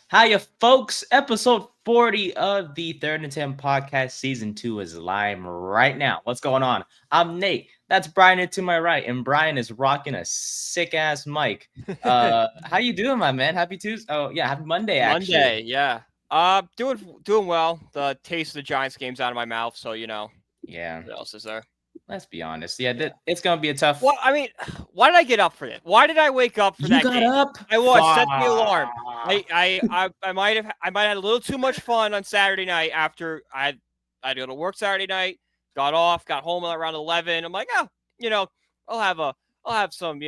Hiya, folks. Episode 40 of the Third and 10 podcast season 2 is live right now. What's going on? I'm Nate. That's Brian to my right, and Brian is rocking a sick ass mic. How you doing, my man? Happy Tuesday. Oh yeah, happy Monday actually. Monday, yeah. Doing well. The taste of the Giants game's out of my mouth, so Yeah, what else is there? let's be honest. Yeah, Yeah. it's gonna be a tough. Well, I mean, why did I get up for it? Why did I wake up for You that got game? up. I was set the alarm. Fuck. I might have had a little too much fun on Saturday night after I had to go to work Saturday night, got home around 11. I'm like, you know, I'll have a I'll have some,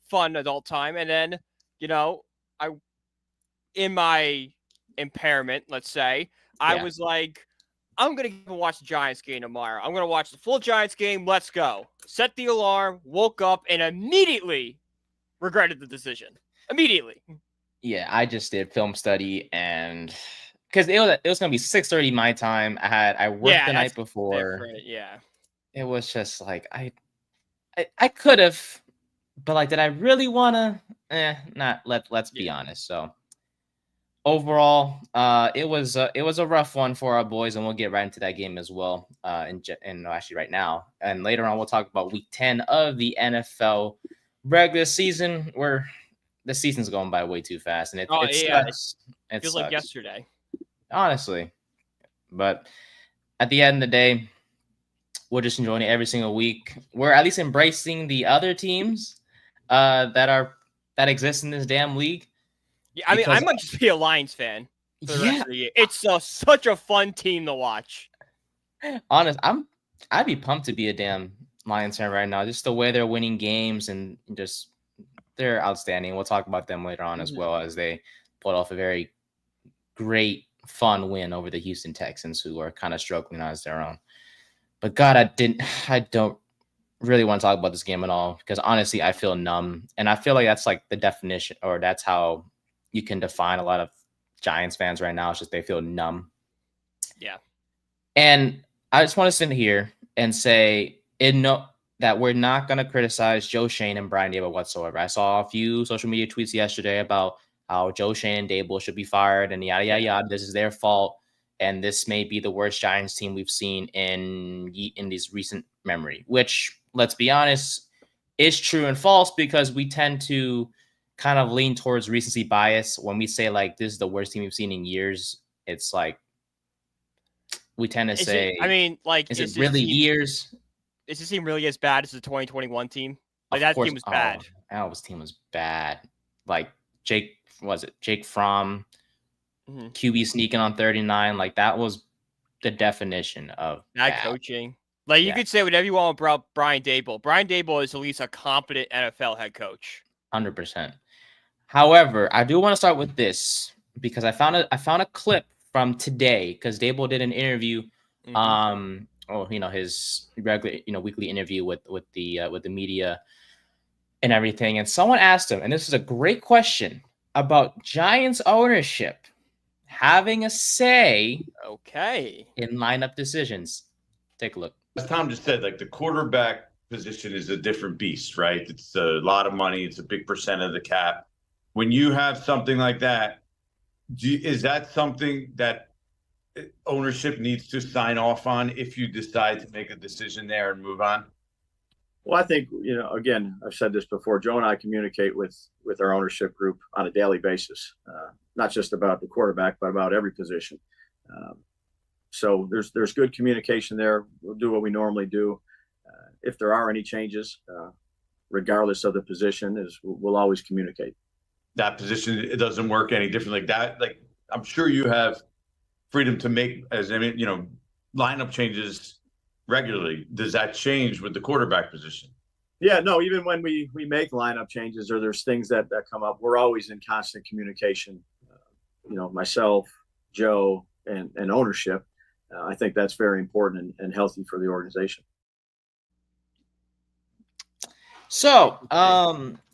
fun adult time, and then, I in my impairment, let's say, I Yeah. was like, I'm going to watch the Giants game tomorrow. I'm going to watch the full Giants game. Let's go. Set the alarm, woke up, and immediately regretted the decision. Immediately. Yeah, I just did film study and because it was gonna be 6:30 my time. I worked Yeah, the night that's before. different. Yeah. It was just like I could have, but like, did I really wanna? Not. Let's be Yeah. honest. So overall, it was a rough one for our boys, and we'll get right into that game as well. And actually right now, and later on we'll talk about week 10 of the NFL regular season, where the season's going by way too fast, and it Oh, it yeah. It sucks. It feels like sucks, yesterday. honestly. But at the end of the day, we're just enjoying it every single week. We're at least embracing the other teams that exist in this damn league. Yeah, I mean, I Because might just be a Lions fan for the rest yeah, of the year. It's such a fun team to watch. honest, I'd be pumped to be a damn Lions fan right now. Just the way they're winning games and just they're outstanding. We'll talk about them later on as Mhm. well, as they pulled off a very great, fun win over the Houston Texans, who are kind of struggling as their own. But God, I don't really want to talk about this game at all because honestly, I feel numb, and I feel like that's like the definition, or that's how you can define a lot of Giants fans right now. It's just they feel numb, Yeah. and I just want to sit here and say, that we're not going to criticize Joe Shane and Brian Dable whatsoever. I saw a few social media tweets yesterday about how Joe Shane and Dable should be fired and yada yada Yeah. yada. This is their fault, and this may be the worst Giants team we've seen in these recent memory. Which, let's be honest, is true and false because we tend to kind of lean towards recency bias when we say like this is the worst team we've seen in years. It's like we tend to Is it, I say, mean, like, is it really years? is this team really as bad as the 2021 team? Like, Of that course. team was Oh, bad. Al's team was bad. Like Jake Fromm, Mhm. QB sneaking on 39. Like that was the definition of Bad bad. coaching. Like, you Yeah, could say whatever you want about Brian Dable. Brian Dable is at least a competent NFL head coach. 100%. However, I do want to start with this because I found a clip from today because Dable did an interview, Mhm. his regular, weekly interview with the media and everything. And someone asked him, and this is a great question about Giants ownership having a say Okay. in lineup decisions. Take a look. As Tom just said, like the quarterback position is a different beast, right? It's a lot of money. It's a big percent of the cap. When you have something like that, is that something that ownership needs to sign off on if you decide to make a decision there and move on? Well, I think, again, I've said this before. Joe and I communicate with our ownership group on a daily basis, not just about the quarterback, but about every position. So there's good communication there. We'll do what we normally do. If there are any changes, regardless of the position, we'll always communicate. That position, it doesn't work any different like that. Like I'm sure you have freedom to make lineup changes regularly. Does that change with the quarterback position? Yeah, no, even when we make lineup changes or there's things that come up, we're always in constant communication. Myself, Joe, and ownership. I think that's very important and healthy for the organization. So,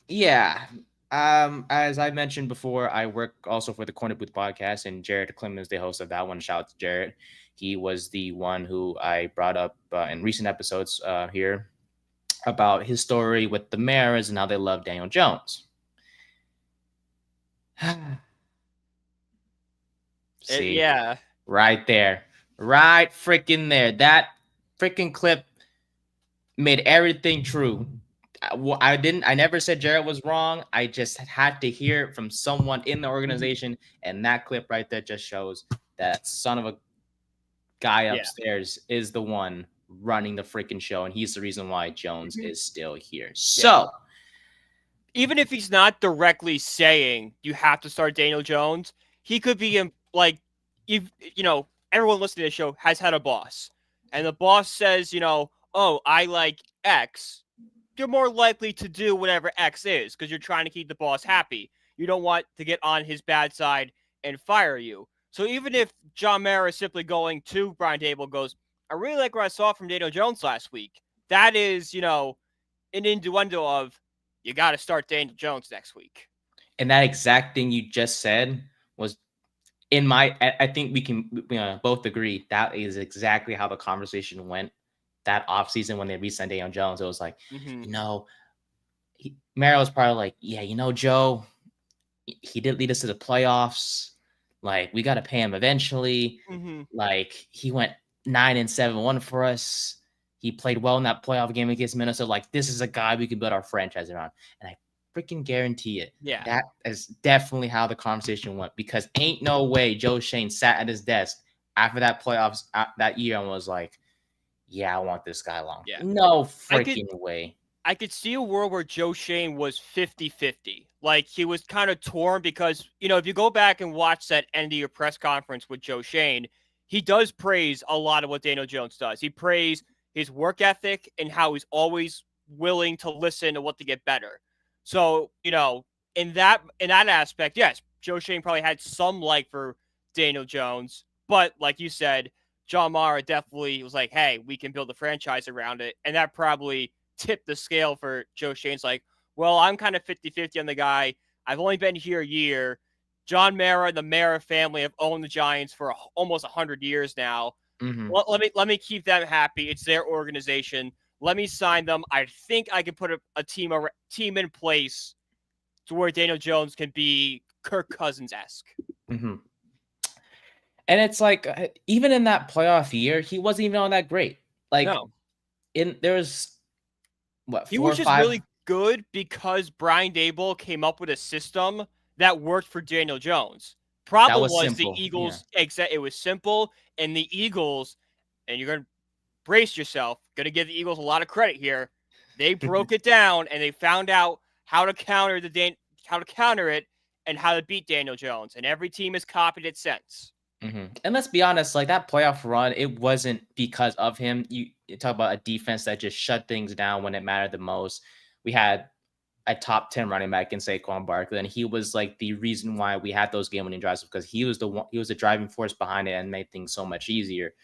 yeah. As I mentioned before, I work also for the Corner Booth podcast, and Jared Clemens, the host of that one. Shout out to Jared. He was the one who I brought up in recent episodes here about his story with the Maras and how they love Daniel Jones. See, Yeah. right there, right freaking there. That freaking clip made everything true. I never said Jared was wrong. I just had to hear it from someone in the organization, and that clip right there just shows that son of a guy upstairs is the one running the freaking show, and he's the reason why Jones is still here. So, even if he's not directly saying you have to start Daniel Jones, he could be like, you know, everyone listening to the show has had a boss, and the boss says, oh, I like X. You're more likely to do whatever X is because you're trying to keep the boss happy. You don't want to get on his bad side and fire you. So even if John Mara is simply going to Brian Daboll goes, I really like what I saw from Daniel Jones last week. That is, an innuendo of you got to start Daniel Jones next week. And that exact thing you just said was I think we can both agree that is exactly how the conversation went that offseason when they re-signed Daniel Jones. It was like, Mara was probably like, yeah, Joe, he did lead us to the playoffs. Like, we got to pay him eventually. Like, he went 9-7-1 for us. He played well in that playoff game against Minnesota. Like, this is a guy we can build our franchise around. And I freaking guarantee it. Yeah. That is definitely how the conversation went, because ain't no way Joe Shane sat at his desk after that playoffs that year and was like, yeah, I want this guy long. Yeah. No freaking way. I could see a world where Joe Shane was 50-50. Like, he was kind of torn because, if you go back and watch that end of your press conference with Joe Shane, he does praise a lot of what Daniel Jones does. He praised his work ethic and how he's always willing to listen to what to get better. So, in that aspect, yes, Joe Shane probably had some like for Daniel Jones, but like you said, John Mara definitely was like, hey, we can build a franchise around it. And that probably tipped the scale for Joe Shane's like, well, I'm kind of 50-50 on the guy. I've only been here a year. John Mara and the Mara family have owned the Giants for almost 100 years now. Let me keep them happy. It's their organization. Let me sign them. I think I can put a team in place to where Daniel Jones can be Kirk Cousins-esque. And it's like, even in that playoff year, he wasn't even on that great. Like, there was what, he was just really good because Brian Daboll came up with a system that worked for Daniel Jones. Problem was the Eagles. It was simple, and the Eagles, and you're gonna brace yourself. Gonna give the Eagles a lot of credit here. They broke it down and they found out how to counter it and how to beat Daniel Jones. And every team has copied it since. And let's be honest, like, that playoff run, it wasn't because of him. You talk about a defense that just shut things down when it mattered the most. We had a top 10 running back in Saquon Barkley, and he was like the reason why we had those game-winning drives, because he was the driving force behind it and made things so much easier.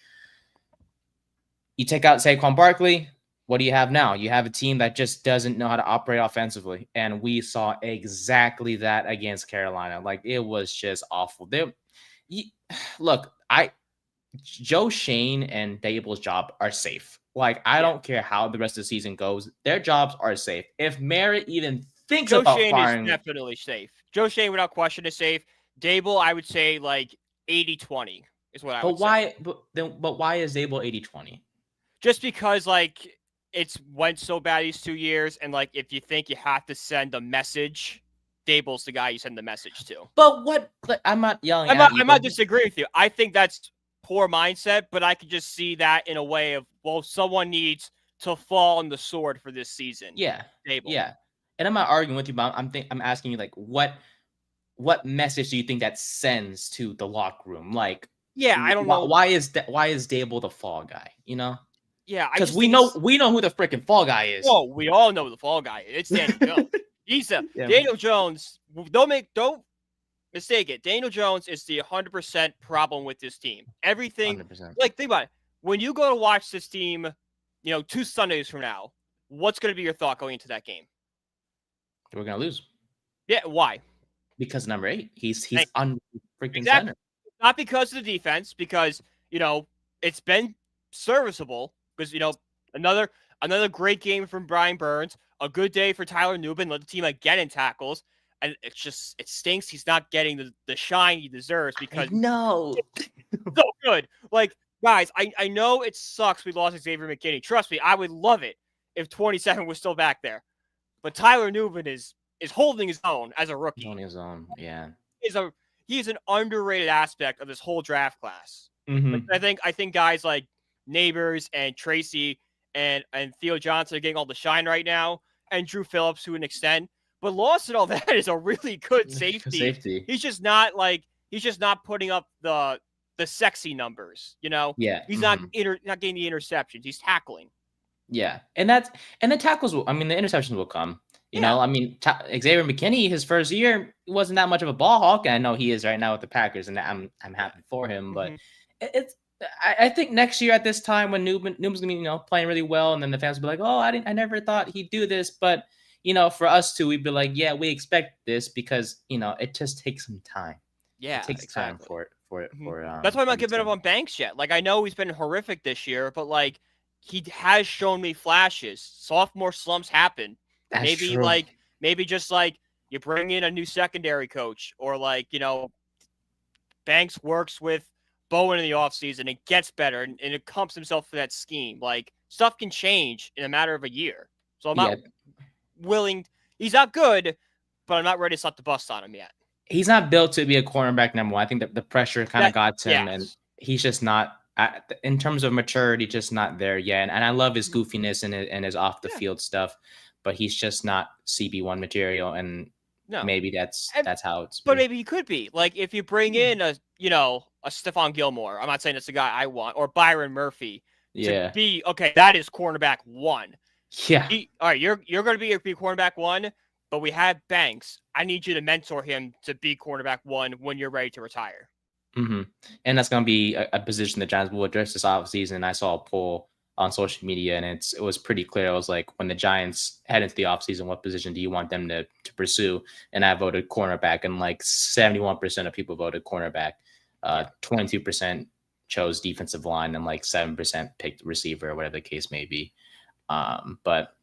You take out Saquon Barkley, what do you have now? You have a team that just doesn't know how to operate offensively, and we saw exactly that against Carolina. Like, it was just awful. Look, Joe Shane and Daboll's job are safe. Like, I don't care how the rest of the season goes. Their jobs are safe. If Merritt even thinks about firing... Joe Shane is definitely safe. Joe Shane, without question, is safe. Daboll, I would say, like, 80-20 is what I would say. But why is Daboll 80-20? Just because, like, it's went so bad these 2 years, and, like, if you think you have to send a message... Daboll's the guy you send the message to. But what? I'm not yelling. I'm not disagreeing with you. I think that's poor mindset, but I could just see that in a way of, well, someone needs to fall on the sword for this season. Yeah, Daboll. Yeah. And I'm not arguing with you, but I'm asking you, like, what message do you think that sends to the locker room? Like, I don't know. Why is Daboll the fall guy? Yeah, because we know who the freaking fall guy is. Oh, we all know who the fall guy is. It's Daniel Jones. Daniel Jones, don't mistake it. Daniel Jones is the 100% problem with this team. Everything, 100%. Like, think about it. When you go to watch this team, 2 Sundays from now, what's going to be your thought going into that game? We're going to lose. Yeah, why? Because number 8, he's on freaking exactly. center. Not because of the defense, because, it's been serviceable. Because, another great game from Brian Burns. A good day for Tyler Newman, led the team again in tackles. And it stinks. He's not getting the shine he deserves because no, so good. Like, guys, I know it sucks we lost Xavier McKinney. Trust me, I would love it if 27 was still back there. But Tyler Newman is holding his own as a rookie. on his own, yeah. He's an underrated aspect of this whole draft class. Mm-hmm. Like, I think guys like Neighbors and Tracy and Theo Johnson are getting all the shine right now, and Drew Phillips to an extent. But Lawson, all that is a really good safety. He's just not putting up the sexy numbers, you know? Yeah. He's not getting the interceptions. He's tackling. Yeah. And the tackles the interceptions will come. You know, I mean, Xavier McKinney, his first year, wasn't that much of a ball hawk. And I know he is right now with the Packers, and I'm happy for him. But I think next year at this time when Newman's gonna be, playing really well, and then the fans will be like, oh, I never thought he'd do this. But for us too, we'd be like, yeah, we expect this because it just takes some time. Yeah, it takes time for it. That's why I'm not giving up on Banks yet. Like, I know he's been horrific this year, but like he has shown me flashes. Sophomore slumps happen. That's true. Maybe just like you bring in a new secondary coach, or like Banks works with Bowen in the offseason, it gets better and it comps himself for that scheme. Like, stuff can change in a matter of a year. So I'm not willing. He's not good, but I'm not ready to slap the bust on him yet. He's not built to be a cornerback number one. I think that the pressure kind of got to him, and he's just not, in terms of maturity, just not there yet. And I love his goofiness and his off the field stuff, but he's just not CB1 material. And maybe that's how it's. But maybe he could be. Like, if you bring in a Stephon Gilmore, I'm not saying that's the guy I want, or Byron Murphy to be, okay, that is cornerback one. Yeah. All right, you're going to be cornerback one, but we have Banks. I need you to mentor him to be cornerback one when you're ready to retire. Mm-hmm. And that's going to be a position the Giants will address this offseason. I saw a poll on social media, and it was pretty clear. I was like, when the Giants head into the offseason, what position do you want them to pursue? And I voted cornerback, and like 71% of people voted cornerback. 22% chose defensive line, and like 7% picked receiver, or whatever the case may be. But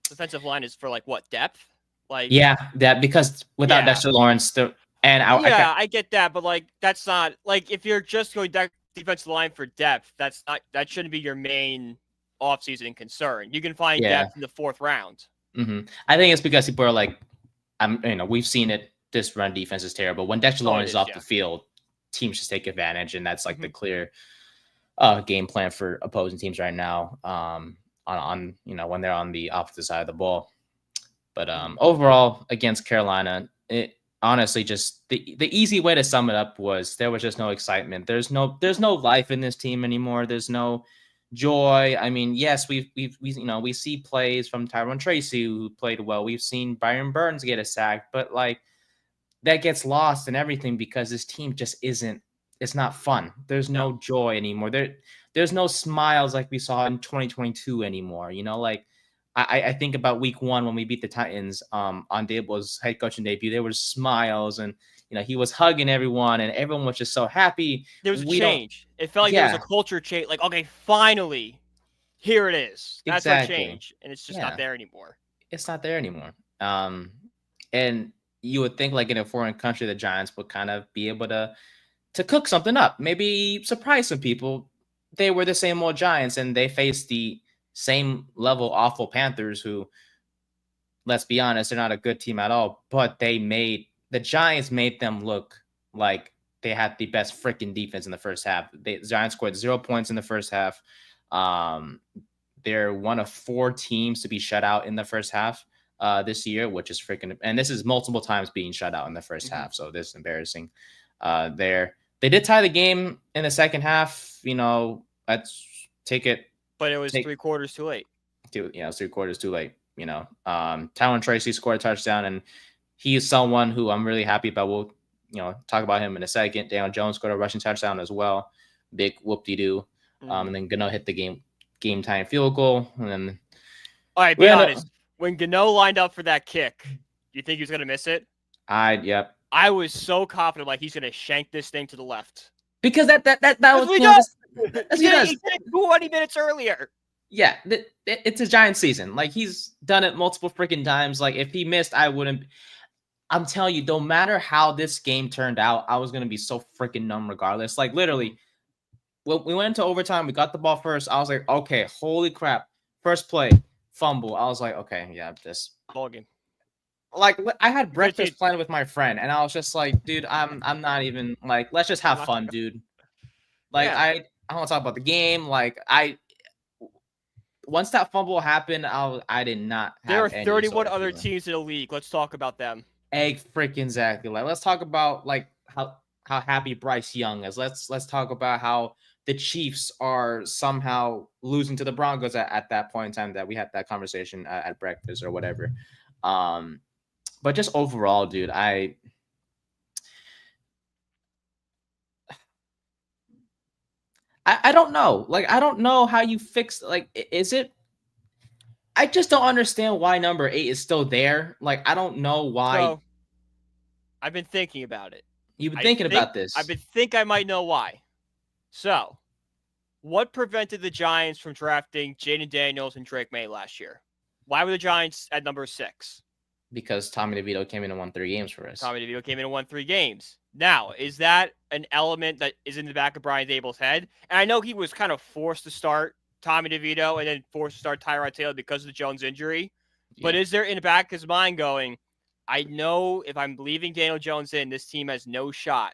defensive line is for like what, depth? Like, that because without Dexter Lawrence, I get that, but like that's not like, if you're just going defensive line for depth, that shouldn't be your main offseason concern. You can find depth in the 4th round. Mm-hmm. I think it's because people are like, we've seen it. This run defense is terrible. When Dexter Lawrence is off the field, teams just take advantage, and that's like the clear game plan for opposing teams right now. On when they're on the opposite side of the ball. But overall, against Carolina, it honestly just the easy way to sum it up was there was just no excitement. There's no life in this team anymore. There's no joy. I mean, yes, we see plays from Tyrone Tracy who played well. We've seen Byron Burns get a sack, but like that gets lost in everything because this team just isn't. It's not fun. There's no joy anymore. There's no smiles like we saw in 2022 anymore. Like I think about week 1 when we beat the Titans on Daboll's head coaching debut. There were smiles, and he was hugging everyone, and everyone was just so happy. There was a change. It felt like there was a culture change. Like, okay, finally, here it is. That's a change, and it's just not there anymore. It's not there anymore. And you would think, like, in a foreign country, the Giants would kind of be able to cook something up, maybe surprise some people. They were the same old Giants, and they faced the same level awful Panthers who, let's be honest, they're not a good team at all, but the Giants made them look like they had the best freaking defense in the first half. The Giants scored 0 points in the first half. They're one of 4 teams to be shut out in the first half this year, which is freaking, and this is multiple times being shut out in the first half. So this is embarrassing. They did tie the game in the second half. Let's take it. But it was 3 quarters too late. It was 3 quarters too late. Tyrone Tracy scored a touchdown, and he is someone who I'm really happy about. We'll, talk about him in a second. Daniel Jones scored a rushing touchdown as well. Big whoop-de-doo. And then Gano hit the game time field goal. And then, all right, be honest. When Gano lined up for that kick, you think he was going to miss it? Yep. I was so confident, like, he's going to shank this thing to the left. Because that was he did it 20 minutes earlier. Yeah, it's a Giant season. Like, he's done it multiple freaking times. Like, if he missed, I wouldn't. I'm telling you, no matter how this game turned out, I was gonna be so freaking numb regardless. Like literally, when we went into overtime, we got the ball first. I was like, okay, holy crap. First play, fumble. I was like, okay, yeah, this Ball game. like I had breakfast planned with my friend, and I was just like, dude, I'm not even like, let's just have fun, dude. Like Yeah. I don't want to talk about the game. Like once that fumble happened, I did not have There are any 31 sort of other feeling. teams in the league. Let's talk about them. Freaking exactly. Like let's talk about like how happy Bryce Young is. Let's talk about how the Chiefs are somehow losing to the Broncos at that point in time that we had that conversation at breakfast or whatever. But just overall, dude, I don't know. Like, I don't know how you fix, like, is it? I just don't understand why number 8 is still there. Like, I don't know why. So, I've been thinking about it. You've been thinking about this. I might know why. So, what prevented the Giants from drafting Jaden Daniels and Drake May last year? Why were the Giants at number 6? Because Tommy DeVito came in and won 3 games for us. Tommy DeVito came in and won 3 games. Now, is that an element that is in the back of Brian Daboll's head? And I know he was kind of forced to start Tommy DeVito and then forced to start Tyrod Taylor because of the Jones injury. Yeah. But is there in the back of his mind going, I know if I'm leaving Daniel Jones in, this team has no shot.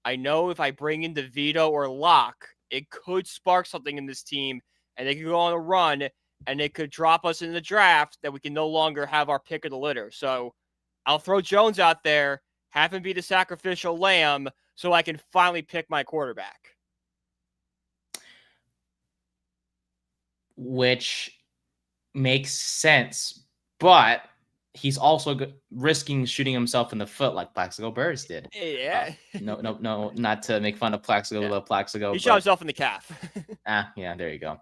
I know if I bring in DeVito or Locke, it could spark something in this team and they could go on a run and it could drop us in the draft that we can no longer have our pick of the litter. So I'll throw Jones out there, have him be the sacrificial lamb so I can finally pick my quarterback. Which makes sense, but he's also risking shooting himself in the foot like Plaxico Burress did. Yeah. No, not to make fun of Plaxico. Yeah. Love Plaxico. He shot himself in the calf. Yeah, there you go.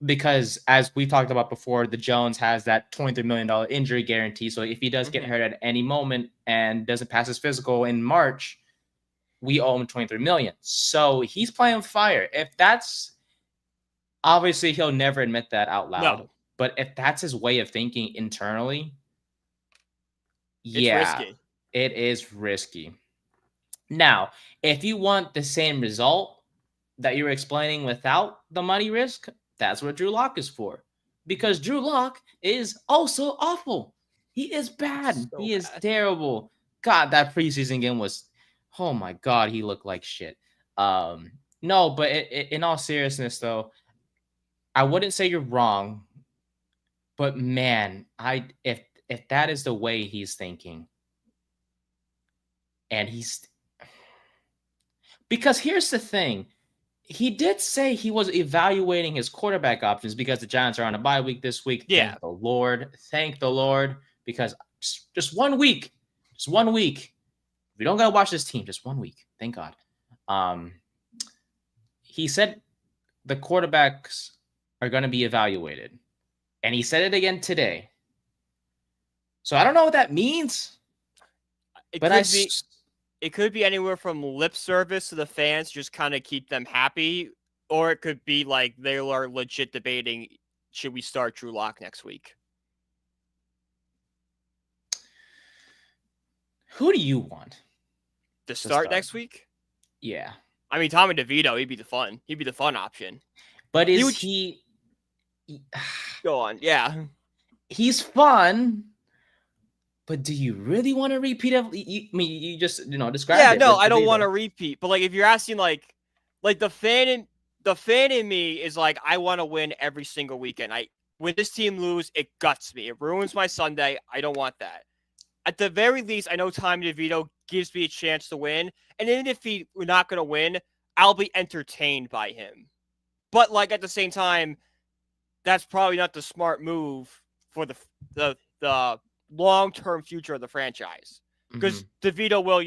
Because as we talked about before, the Jones has that $23 million injury guarantee. So if he does get hurt at any moment and doesn't pass his physical in March, we owe him $23 million. So he's playing fire. If that's obviously he'll never admit that out loud. No. But if that's his way of thinking internally, yeah, risky. It is risky. Now, if you want the same result that you're explaining without the money risk, that's what Drew Lock is for. Because Drew Lock is also awful. He is bad. He is terrible. God, that preseason game was, oh my God, he looked like shit. No, but in all seriousness, though, I wouldn't say you're wrong. But man, if that is the way he's thinking, and because here's the thing, he did say he was evaluating his quarterback options because the Giants are on a bye week this week. Yeah. Thank the Lord, because just 1 week, we don't gotta watch this team, just 1 week. Thank God. He said the quarterbacks are going to be evaluated. And he said it again today. So I don't know what that means. It could be anywhere from lip service to the fans, just kind of keep them happy. Or it could be like they are legit debating, should we start Drew Lock next week? Who do you want to start next week? Yeah. I mean, Tommy DeVito, he'd be the fun option. But he go on, yeah. He's fun, but do you really want to repeat it? You just describe it. Yeah, no, I don't want to repeat. But like, if you're asking, like the fan in me is like, I want to win every single weekend. When this team lose, it guts me. It ruins my Sunday. I don't want that. At the very least, I know Tommy DeVito gives me a chance to win, and even if we're not going to win, I'll be entertained by him. But like at the same time, that's probably not the smart move for the long-term future of the franchise. Because DeVito will,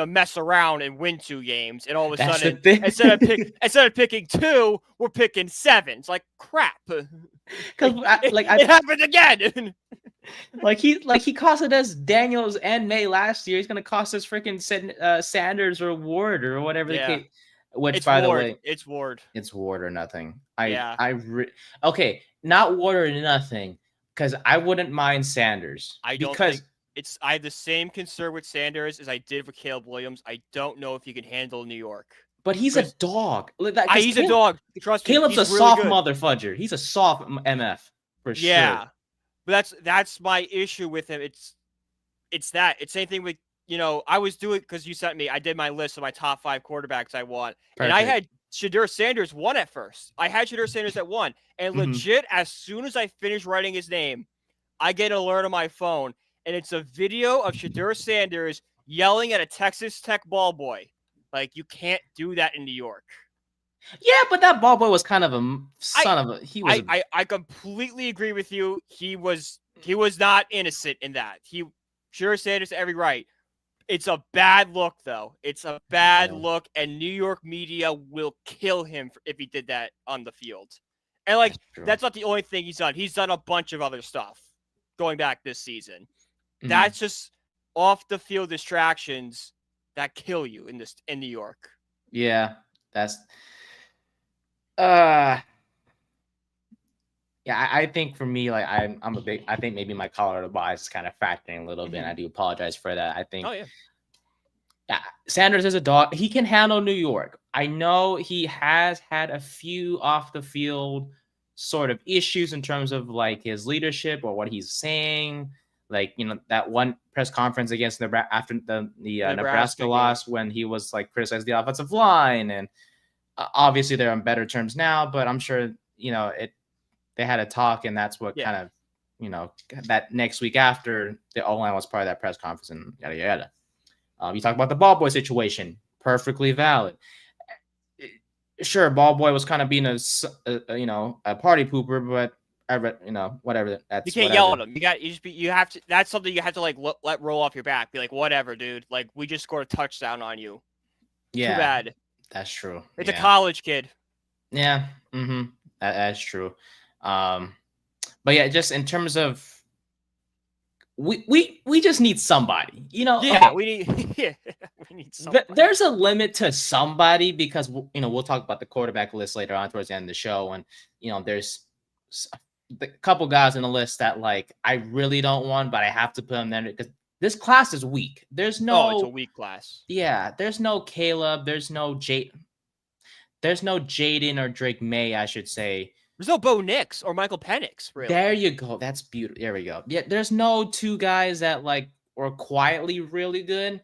mess around and win 2 games, and all of a sudden, instead of picking 2, we're picking 7. It's like crap. Because it happened again. he costed us Daniels and May last year. He's gonna cost us freaking Sanders or Ward or whatever the case. Which, it's by Ward. the way, it's Ward. It's Ward or nothing. Okay, not Ward or nothing, because I wouldn't mind Sanders. I have the same concern with Sanders as I did for Caleb Williams. I don't know if he can handle New York. But he's a dog. He's a dog. Trust me. Caleb's he's a really soft good. motherfudger. He's a soft MF for Yeah. sure. But that's my issue with him. It's that. It's same thing with, I was doing, because you sent me, I did my list of my top 5 quarterbacks I want. Perfect. And I had Shadur Sanders 1 at first. I had Shadur Sanders at 1. And legit, as soon as I finished writing his name, I get an alert on my phone. And it's a video of Shadur Sanders yelling at a Texas Tech ball boy. Like, you can't do that in New York. Yeah, but that ball boy was kind of a son of a. He was. I completely agree with you. He was not innocent in that. Shadur Sanders every right. It's a bad look, though. It's a bad look, and New York media will kill him if he did that on the field. And that's not the only thing he's done. He's done a bunch of other stuff going back this season. That's just off the field distractions that kill you in New York. Yeah, that's. Yeah, I think for me, like I think maybe my Colorado bias is kind of factoring a little bit. And I do apologize for that. I think. Oh yeah. Yeah, Sanders is a dog. He can handle New York. I know he has had a few off the field sort of issues in terms of like his leadership or what he's saying. Like, that one press conference against after the Nebraska loss when he was like criticized the offensive line, and obviously they're on better terms now. But I'm sure they had a talk, and that's what kind of that next week after the O-line was part of that press conference and yada yada. You talk about the ball boy situation, perfectly valid. Sure, ball boy was kind of being a party pooper, but whatever. That's you can't yell at him. You have to. That's something you have to like let roll off your back. Be like, whatever, dude. Like, we just scored a touchdown on you. Yeah, too bad. That's true. It's a college kid. Yeah. That's true. But yeah, just in terms of. We just need somebody, Yeah, we need somebody. There's a limit to somebody because we'll talk about the quarterback list later on towards the end of the show, and there's a couple guys in the list that like I really don't want, but I have to put them there because this class is weak. There's no. It's a weak class. Yeah, there's no Caleb. There's no Jaden or Drake May, I should say. There's no Bo Nix or Michael Penix, really. There you go. That's beautiful. There we go. Yeah, there's no 2 guys that like were quietly really good,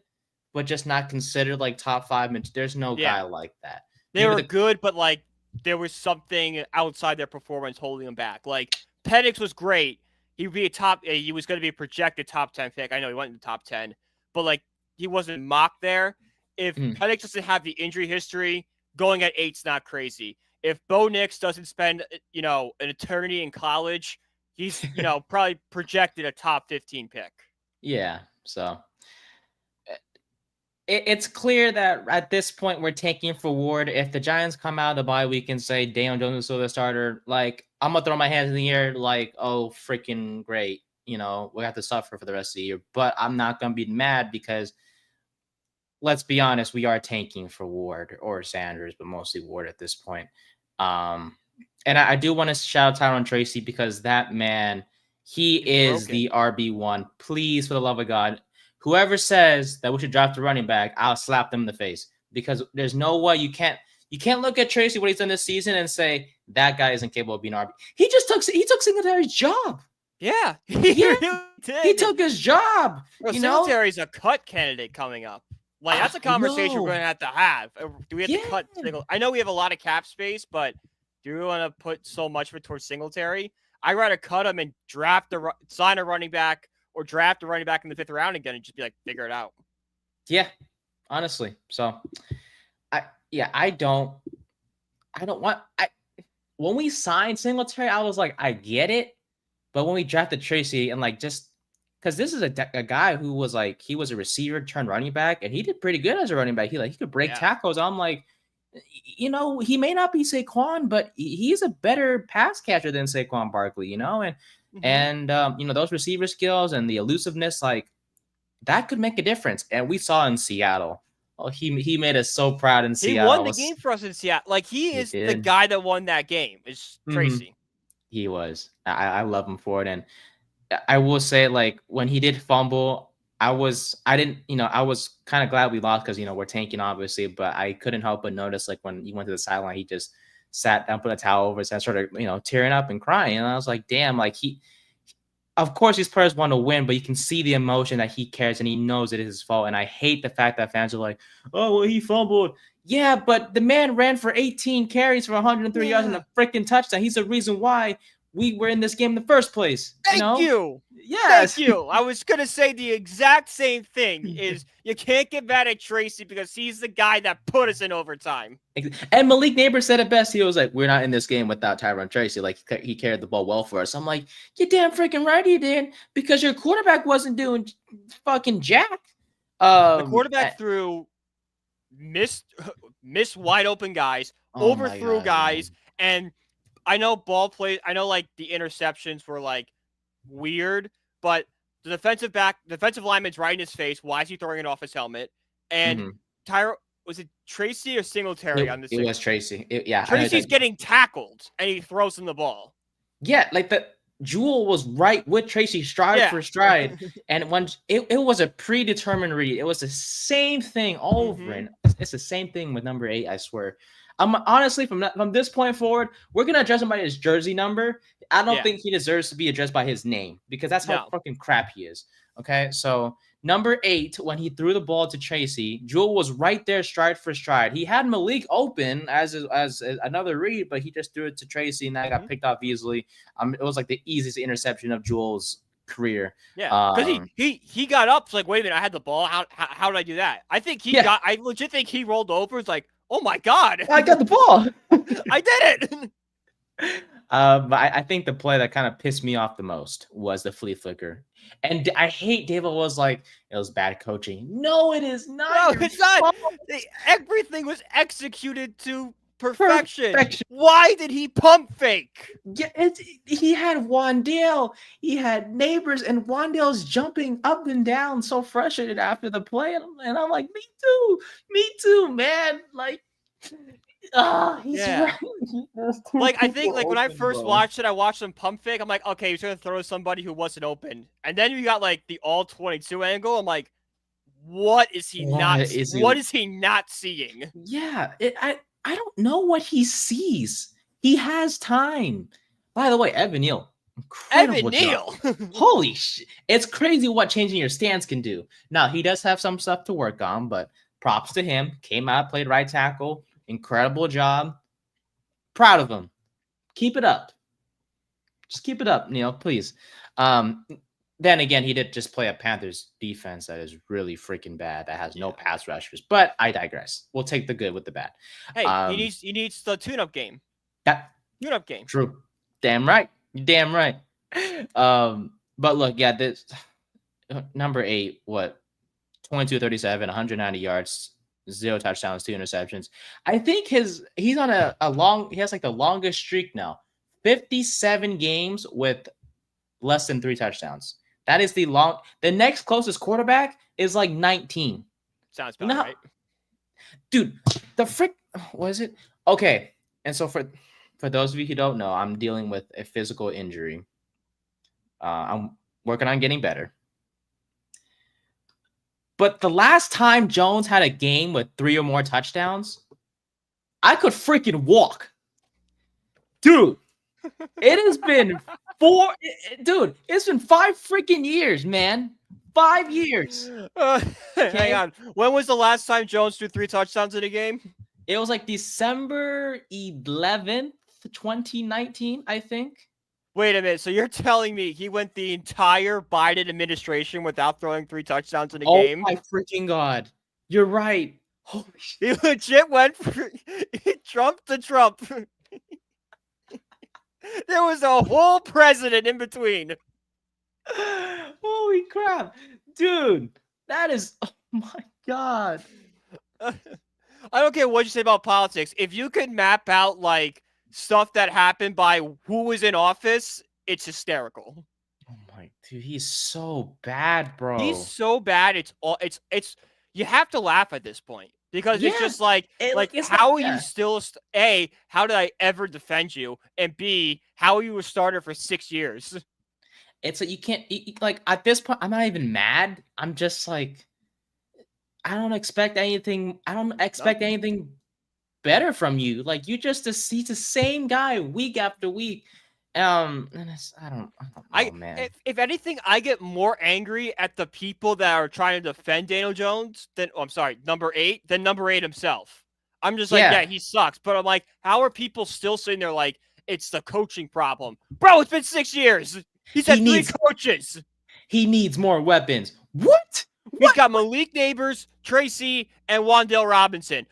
but just not considered like top 5. There's no guy like that. They were good, but like there was something outside their performance holding them back. Like Penix was great. He was going to be a projected top 10 pick. I know he went in the top 10, but like he wasn't mocked there. If Penix doesn't have the injury history, going at 8's not crazy. If Bo Nix doesn't spend, an eternity in college, he's, probably projected a top 15 pick. Yeah. So it's clear that at this point we're taking for Ward. If the Giants come out of the bye week and say Daniel Jones is still the starter, like I'm gonna throw my hands in the air, like, oh, freaking great. We have to suffer for the rest of the year, but I'm not gonna be mad because let's be honest, we are tanking for Ward or Sanders, but mostly Ward at this point. And I do want to shout out Tyrone Tracy because that man, he is the RB1. Please, for the love of God, whoever says that we should draft a running back, I'll slap them in the face because there's no way you can't look at Tracy, what he's done this season, and say that guy isn't capable of being RB. He took Singletary's job. Yeah, he really did. He took his job. Singletary's a cut candidate coming up. Like, that's a conversation we're going to have. Do we have to cut Singletary? I know we have a lot of cap space, but do we want to put so much of it towards Singletary? I'd rather cut him and sign a running back or draft a running back in the 5th round again and just be like, figure it out. Yeah, honestly. So, when we signed Singletary, I was like, I get it. But when we drafted Tracy and like just, because this is a guy who was like, he was a receiver turned running back, and he did pretty good as a running back. He could break tackles. I'm like, he may not be Saquon, but he's a better pass catcher than Saquon Barkley, and those receiver skills and the elusiveness, like that could make a difference. And we saw in Seattle. Oh, he made us so proud in Seattle. He won the game for us in Seattle. Like he is the guy that won that game. Is Tracy. He was. I love him for it. And I will say, like, when he did fumble, I was kind of glad we lost because, we're tanking, obviously, but I couldn't help but notice, like, when he went to the sideline, he just sat down, put a towel over his head, started, tearing up and crying. And I was like, damn, like, of course, these players want to win, but you can see the emotion that he cares and he knows it is his fault. And I hate the fact that fans are like, oh, well, he fumbled. Yeah, but the man ran for 18 carries for 103 yards and a freaking touchdown. He's the reason why we were in this game in the first place. Thank you. Yes. Thank you. I was going to say the exact same thing is you can't get mad at Tracy because he's the guy that put us in overtime. And Malik Neighbors said it best. He was like, we're not in this game without Tyron Tracy. Like, he carried the ball well for us. I'm like, you're damn freaking right he did, because your quarterback wasn't doing fucking jack. The quarterback threw missed wide open guys, overthrew guys, and I know like the interceptions were like weird, but the defensive lineman's right in his face. Why is he throwing it off his helmet? And was it Tracy or Singletary on this? It was Tracy. Tracy's getting tackled and he throws him the ball. Yeah, like the Jewel was right with Tracy stride for stride. And when it was a predetermined read, it was the same thing over and it's the same thing with number 8, I swear. I'm honestly from this point forward, we're gonna address him by his jersey number. I don't think he deserves to be addressed by his name because that's how fucking crap he is. Okay, so number 8, when he threw the ball to Tracy, Jewel was right there, stride for stride. He had Malik open as another read, but he just threw it to Tracy, and that got picked off easily. It was like the easiest interception of Jewel's career. Yeah, because he got up. It's like, wait a minute, I had the ball. How did I do that? I think I legit think he rolled over. It's like, oh my god, I got the ball. I did it. But I think the play that kind of pissed me off the most was the flea flicker. And I hate David was like, it was bad coaching. No, it is not. No, it's not. Everything was executed to perfection. Why did he pump fake? Yeah, he had Wandale, he had Neighbors, and Wandale's jumping up and down so frustrated after the play. And I'm like, me too, man. Like, he's right. Like, I think like when I first watched it, I watched him pump fake. I'm like, okay, he's gonna throw somebody who wasn't open. And then you got like the all 22 angle. I'm like, what is he not seeing? Yeah, I don't know what he sees. He has time. By the way, Evan Neal. Holy shit. It's crazy what changing your stance can do. Now, he does have some stuff to work on, but props to him. Came out, played right tackle. Incredible job. Proud of him. Keep it up. Just keep it up, Neil, please. Then again, he did just play a Panthers defense that is really freaking bad. That has no pass rushers. But I digress. We'll take the good with the bad. Hey, he needs the tune-up game. Tune-up game. True. Damn right. Damn right. But look, this number 8, 22-37, 190 yards, 0 touchdowns, 2 interceptions. I think he's on he has like the longest streak now. 57 games with less than 3 touchdowns. That is the next closest quarterback is like 19. Sounds about right. Dude, was it? Okay. And so for those of you who don't know, I'm dealing with a physical injury. I'm working on getting better. But the last time Jones had a game with 3 or more touchdowns, I could freaking walk. Dude, it has been it's been 5 freaking years, man. 5 years. Hang on. When was the last time Jones threw 3 touchdowns in a game? It was like December 11th, 2019, I think. Wait a minute. So you're telling me he went the entire Biden administration without throwing 3 touchdowns in a game? Oh my freaking God. You're right. Holy shit. He legit went Trump to Trump. There was a whole president in between. Holy crap. Dude, that is, oh my God. I don't care what you say about politics. If you could map out like stuff that happened by who was in office, it's hysterical. Oh my dude, he's so bad, bro. He's so bad. It's you have to laugh at this point because it's just like how are you still A, how did I ever defend you? And B, how are you a starter for 6 years? it's like you can't like at this point. I'm not even mad. I'm just like I don't expect anything. I don't expect anything better from you. Like you just he's the same guy week after week. And I don't know, man. If anything, I get more angry at the people that are trying to defend Daniel Jones number 8 than number 8 himself. I'm just like, yeah, he sucks. But I'm like, how are people still sitting there like it's the coaching problem? Bro, it's been 6 years. He's had 3 coaches. He needs more weapons. What? He's got Malik Neighbors, Tracy, and Wan'Dale Robinson.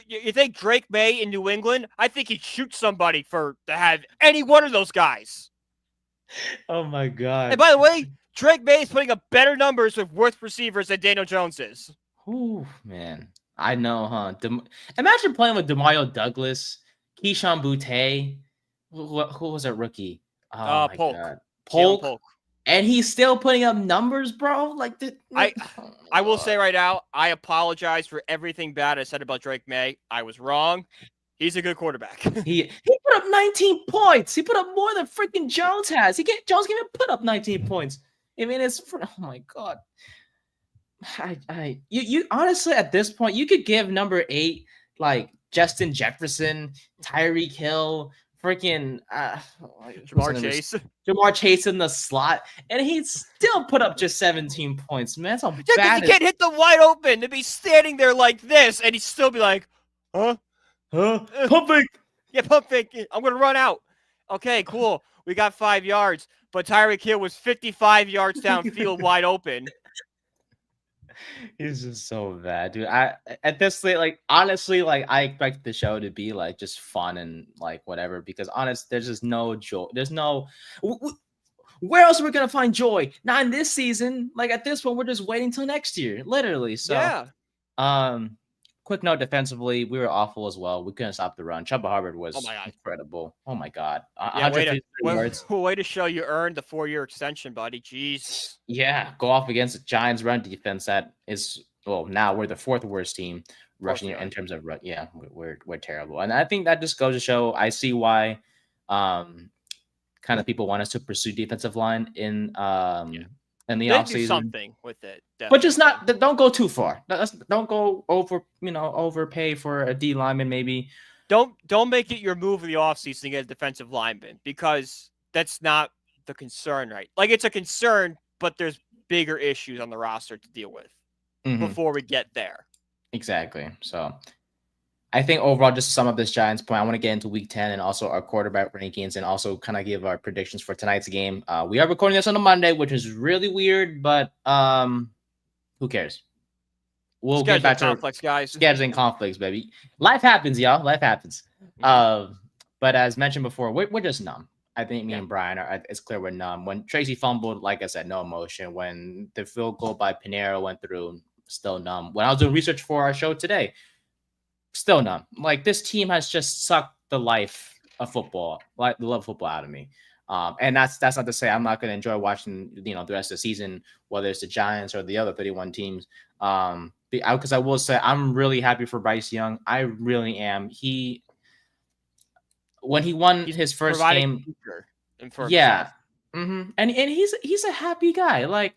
You think Drake May in New England? I think he'd shoot somebody to have any one of those guys. Oh, my God. And by the way, Drake May is putting up better numbers with worse receivers than Daniel Jones is. Ooh, man. I know, huh? Imagine playing with DeMario Douglas, Keyshawn Boutte. Who was that rookie? Oh, my Polk. God. Polk. And he's still putting up numbers, bro. Like I will say right now, I apologize for everything bad I said about Drake May. I was wrong. He's a good quarterback. he put up 19 points. He put up more than freaking Jones has. Jones can't even put up 19 points. I mean, oh my God. You honestly at this point you could give number 8 like Justin Jefferson, Tyreek Hill, freaking Jamar Chase in the slot, and he'd still put up just 17 points. Man, that's how bad. He can't hit them wide open to be standing there like this, and he'd still be like, pump fake. Yeah, pump fake. I'm gonna run out. Okay, cool. We got 5 yards, but Tyreek Hill was 55 yards downfield wide open. He's just so bad, dude. At this rate, like honestly, like I expect the show to be like just fun and like whatever. Because honest, there's just no joy. There's no. Where else are we gonna find joy? Not in this season. Like at this point, we're just waiting till next year, literally. So yeah. Quick note defensively, we were awful as well. We couldn't stop the run. Chuba Hubbard was incredible. Oh my God. Way to show you earned the 4-year extension, buddy. Jeez. Yeah, go off against the Giants run defense. That is now we're the 4th worst team rushing in terms of run. Yeah, we're terrible. And I think that just goes to show I see why kind of people want us to pursue defensive line in the offseason. Do something with it. Definitely. But just don't go too far. Don't go overpay for a D lineman maybe. Don't make it your move of the offseason to get a defensive lineman because that's not the concern, right? Like it's a concern, but there's bigger issues on the roster to deal with before we get there. Exactly. So I think overall, just to sum up this Giants point, I want to get into week 10 and also our quarterback rankings and also kind of give our predictions for tonight's game. We are recording this on a Monday, which is really weird, but who cares? We'll get back to conflicts, guys. Scheduling conflicts, baby. Life happens, y'all. Life happens. But as mentioned before, we're just numb. I think me and Brian it's clear we're numb. When Tracy fumbled, like I said, no emotion. When the field goal by Pinheiro went through, still numb. When I was doing research for our show today, still numb. Like this team has just sucked the life of football, like the love of football out of me. And that's not to say I'm not going to enjoy watching, the rest of the season, whether it's the Giants or the other 31 teams. Because I will say I'm really happy for Bryce Young. I really am. When he won his first game, and he's a happy guy. Like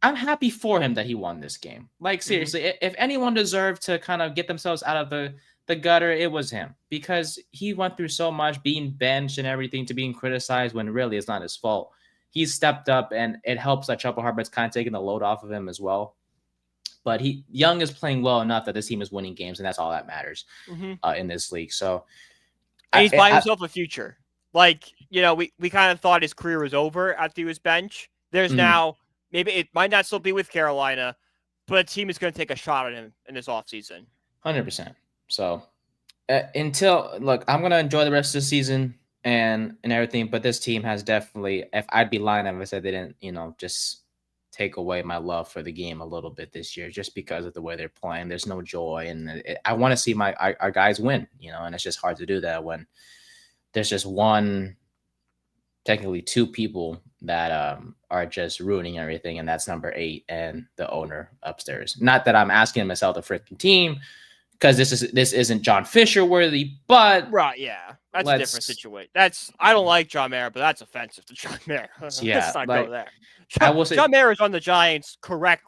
I'm happy for him that he won this game. Like seriously, if anyone deserved to kind of get themselves out of the gutter, it was him, because he went through so much, being benched and everything, to being criticized when really it's not his fault. He's stepped up, and it helps that Chuba Hubbard's kind of taking the load off of him as well. But Young is playing well enough that this team is winning games, and that's all that matters in this league. So and he's buying himself a future. Like, we kind of thought his career was over after he was benched. There's now, maybe it might not still be with Carolina, but a team is going to take a shot at him in this offseason. 100%. So I'm going to enjoy the rest of the season and everything, but this team has definitely, if I'd be lying if I said they didn't, just take away my love for the game a little bit this year, just because of the way they're playing. There's no joy, and I want to see our guys win, and it's just hard to do that when there's just technically two people that are just ruining everything, and that's number 8 and the owner upstairs. Not that I'm asking him to sell the freaking team, because this isn't John Fisher worthy, but right, yeah. That's a different situation. I don't like John Mara, but that's offensive to John Mara. Yeah, Let's not go there. I will say John Mara's on the Giants correct,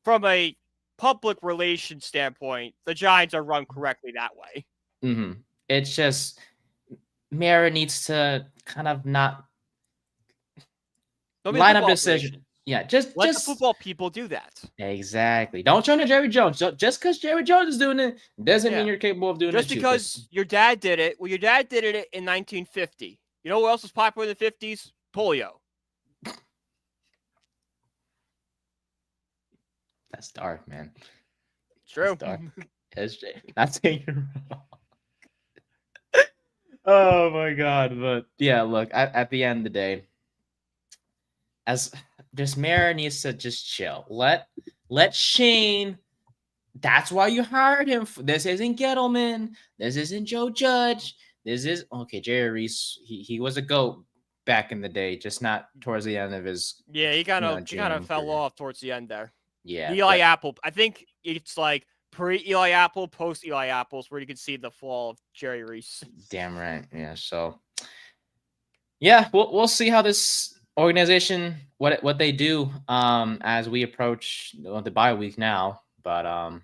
from a public relations standpoint, the Giants are run correctly that way. Mm-hmm. It's just Mara needs to kind of not line up decision. Yeah, just let the football people do that. Exactly. Don't turn to Jerry Jones. Just because Jerry Jones is doing it doesn't mean you're capable of doing it. Just because your dad did it. Well, your dad did it in 1950. You know what else was popular in the 50s? Polio. That's dark, man. It's true. That's dark. Not saying you're wrong. Oh my God. But yeah, look, at the end of the day, Mara needs to just chill. Let Shane. That's why you hired him. This isn't Gettleman. This isn't Joe Judge. This is Jerry Reese. He was a GOAT back in the day, just not towards the end of his. Yeah, he kind of fell off towards the end there. Yeah, Eli Apple. I think it's like pre-Eli Apple, post-Eli Apples, where you can see the fall of Jerry Reese. Damn right. Yeah. So, yeah, we'll see how this organization what they do as we approach the bye week now. But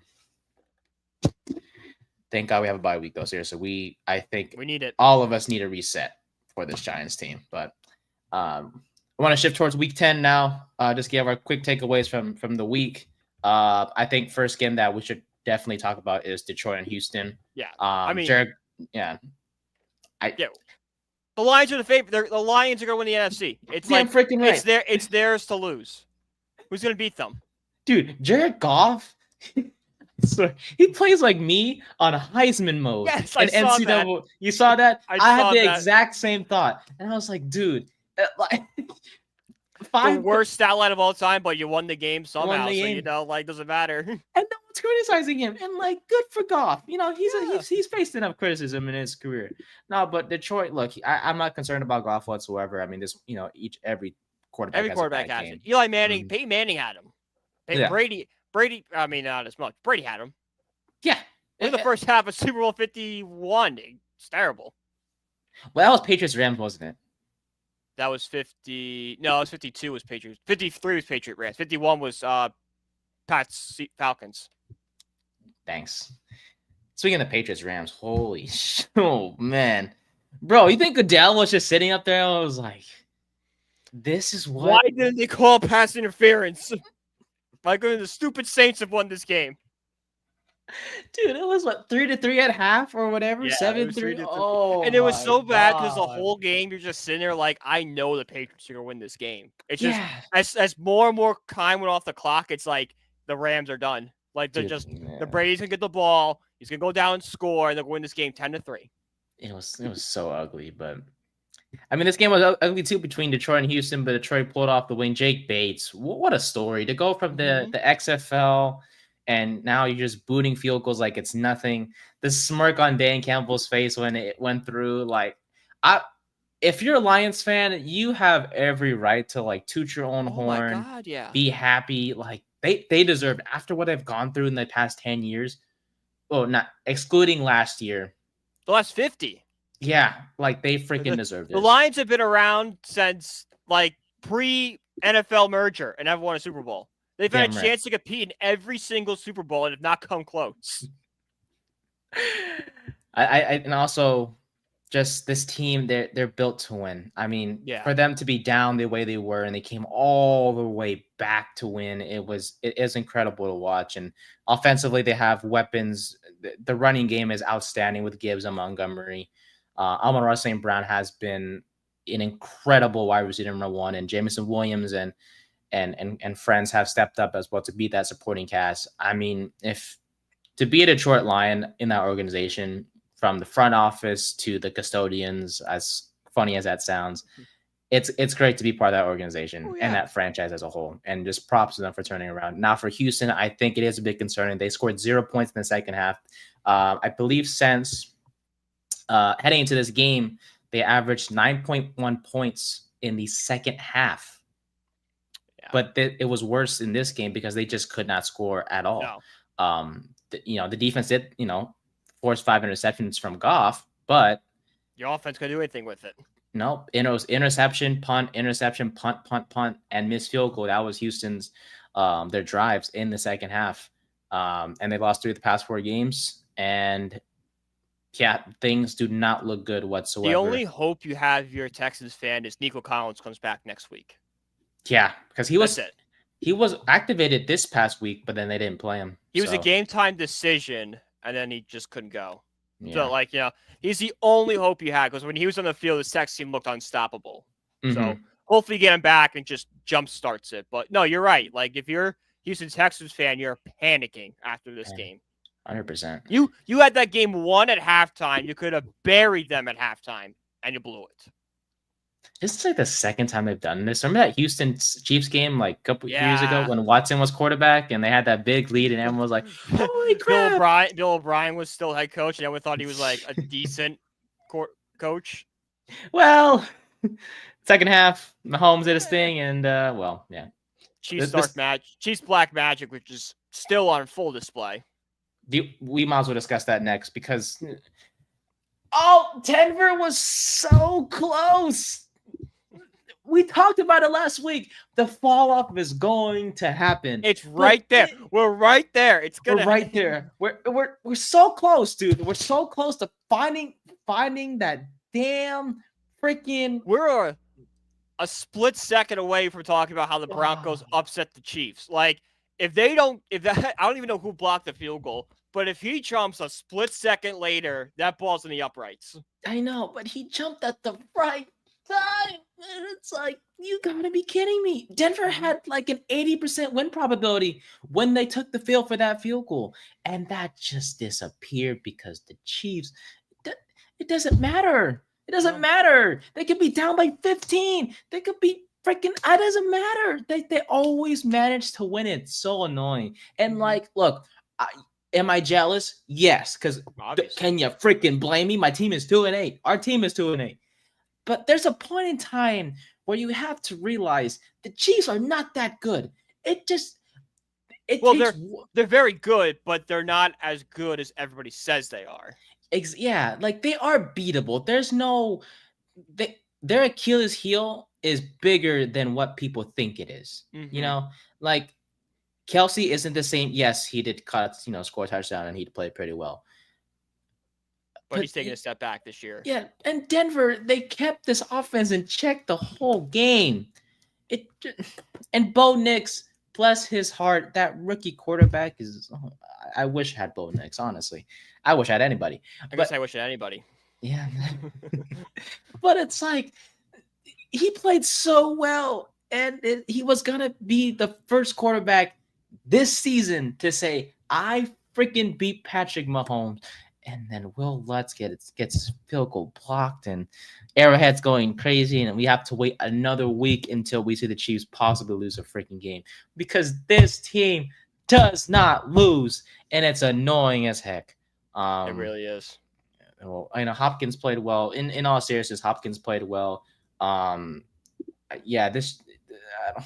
thank God we have a bye week though. Seriously, I think we need it. All of us need a reset for this Giants team. But I want to shift towards week 10 now. Just give our quick takeaways from the week. I think first game that we should definitely talk about is Detroit and Houston. Yeah. Jared, the Lions are the favorite. The Lions are going to win the NFC. It's freaking right. It's theirs to lose. Who's going to beat them? Dude, Jared Goff. So he plays like me on Heisman mode. Yes, I saw NCAA. that. You saw that? I had the that. exact same thought, and I was like, dude, the worst stat line of all time, but you won the game somehow. So doesn't matter. And no one's criticizing him, and good for Goff. He's faced enough criticism in his career. No, but Detroit, look, I'm not concerned about Goff whatsoever. I mean, this, every quarterback has it. Eli Manning, Peyton Manning had him. Yeah. Brady, I mean, not as much. Brady had him. Yeah. In the first half of Super Bowl 51. It's terrible. Well, that was Patriots-Rams, wasn't it? That was 50. No, it was 52 was Patriots. 53 was Patriot-Rams. 51 was Pats Falcons. Thanks. Speaking of Patriots-Rams, holy shit. Oh, man. Bro, you think Goodell was just sitting up there? I was like, this is what? Why didn't they call pass interference? My goodness, the stupid Saints have won this game. Dude, it was 3-3 at half or whatever, 7-3. Oh, and it was so bad because the whole game you're just sitting there like, I know the Patriots are gonna win this game. It's just as more and more time went off the clock, it's like the Rams are done. Like the Brady's gonna get the ball, he's gonna go down and score, and they'll win this game 10-3. It was so ugly, but I mean, this game was ugly too between Detroit and Houston, but Detroit pulled off the win. Jake Bates, what a story to go from the XFL. And now you're just booting field goals like it's nothing. The smirk on Dan Campbell's face when it went through, if you're a Lions fan, you have every right to toot your own horn. My God, yeah. Be happy. They deserve it after what they've gone through in the past 10 years. Oh, not excluding last year. The last 50. Yeah, they freaking deserve this. The Lions have been around since pre-NFL merger and never won a Super Bowl. They've had a chance to compete in every single Super Bowl and have not come close. And also just this team, they're built to win. I mean, for them to be down the way they were and they came all the way back to win, it is incredible to watch. And offensively, they have weapons. The running game is outstanding with Gibbs and Montgomery. Amon-Ra St. Brown has been an incredible wide receiver number one, and Jameson Williams and friends have stepped up as well to beat that supporting cast. I mean, to be a Detroit Lion in that organization, from the front office to the custodians, as funny as that sounds, it's great to be part of that organization and that franchise as a whole. And just props to them for turning around. Now for Houston, I think it is a bit concerning. They scored 0 points in the second half. I believe since heading into this game, they averaged 9.1 points in the second half. But it was worse in this game because they just could not score at all. No. The defense did, force 5 interceptions from Goff, but Your offense can do anything with it. Nope. It was interception, punt, and missed field goal. That was Houston's their drives in the second half. And they lost 3 of the past 4 games. And yeah, things do not look good whatsoever. The only hope you have if you're a Texans fan is Nico Collins comes back next week. Yeah, because he was activated this past week, but then they didn't play him. He was a game time decision, and then he just couldn't go. Yeah. So, he's the only hope you had, because when he was on the field, the Texans team looked unstoppable. Mm-hmm. So hopefully you get him back and just jump starts it. But no, you're right. Like, if you're a Houston Texans fan, you're panicking after this game. 100%. You had that game won at halftime. You could have buried them at halftime, and you blew it. This is like the second time they've done this. Remember that Houston Chiefs game like a couple years ago when Watson was quarterback and they had that big lead and everyone was like, holy crap. Bill O'Brien was still head coach and everyone thought he was like a decent coach. Well, second half, Mahomes did his thing and, yeah. Chiefs Black Magic, which is still on full display. We might as well discuss that next because, Denver was so close. We talked about it last week. The fall off is going to happen. It's right there. We're right there. We're right there. We're so close, dude. We're so close to finding that damn freaking. We're a split second away from talking about how the Broncos upset the Chiefs. Like, I don't even know who blocked the field goal, but if he jumps a split second later, that ball's in the uprights. I know, but he jumped at the right time. And it's like, you gotta be kidding me. Denver had like an 80% win probability when they took the field for that field goal. And that just disappeared because the Chiefs, it doesn't matter. It doesn't matter. They could be down by 15. They could be freaking, it doesn't matter. They always manage to win it. So annoying. And like, look, am I jealous? Yes, because can you freaking blame me? My team is 2-8. Our team is 2-8. But there's a point in time where you have to realize the Chiefs are not that good. They're very good, but they're not as good as everybody says they are. Yeah, like they are beatable. Their Achilles heel is bigger than what people think it is. Mm-hmm. You know, like Kelsey isn't the same. Yes, he did score a touchdown and he played pretty well. But he's taking a step back this year. Yeah, and Denver, they kept this offense in check the whole game. And Bo Nix, bless his heart, that rookie quarterback is. I wish I had Bo Nix, honestly. I wish I had anybody. I guess I wish I had anybody. Yeah. But it's like, he played so well, and he was going to be the first quarterback this season to say, I freaking beat Patrick Mahomes. And then Will Lutz gets field goal blocked, and Arrowhead's going crazy, and we have to wait another week until we see the Chiefs possibly lose a freaking game because this team does not lose, and it's annoying as heck. It really is. Well, Hopkins played well. In all seriousness, Hopkins played well. Yeah, I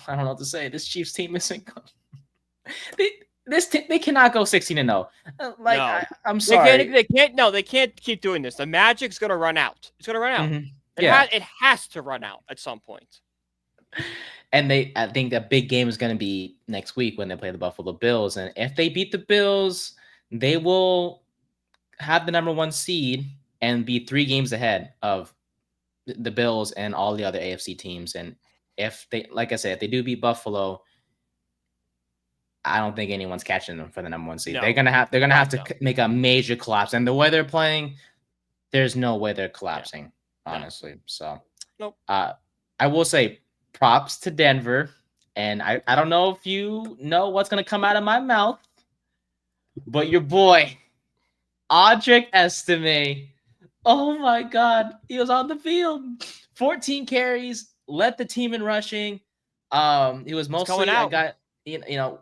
don't know what to say. This Chiefs team isn't good. They cannot go 16-0. I'm sorry. They can't keep doing this. The magic's going to run out. It's going to run out. Mm-hmm. It has to run out at some point. And I think a big game is going to be next week when they play the Buffalo Bills. And if they beat the Bills, they will have the number 1 seed and be 3 games ahead of the Bills and all the other AFC teams. And if they, like I said, if they do beat Buffalo, I don't think anyone's catching them for the number 1 seed. No, they're gonna have to make a major collapse. And the way they're playing, there's no way they're collapsing, honestly. No. So, nope. I will say props to Denver. And I don't know if you know what's gonna come out of my mouth, but your boy, Audric Estime. Oh my God, he was on the field. 14 carries, led the team in rushing. He was mostly a guy.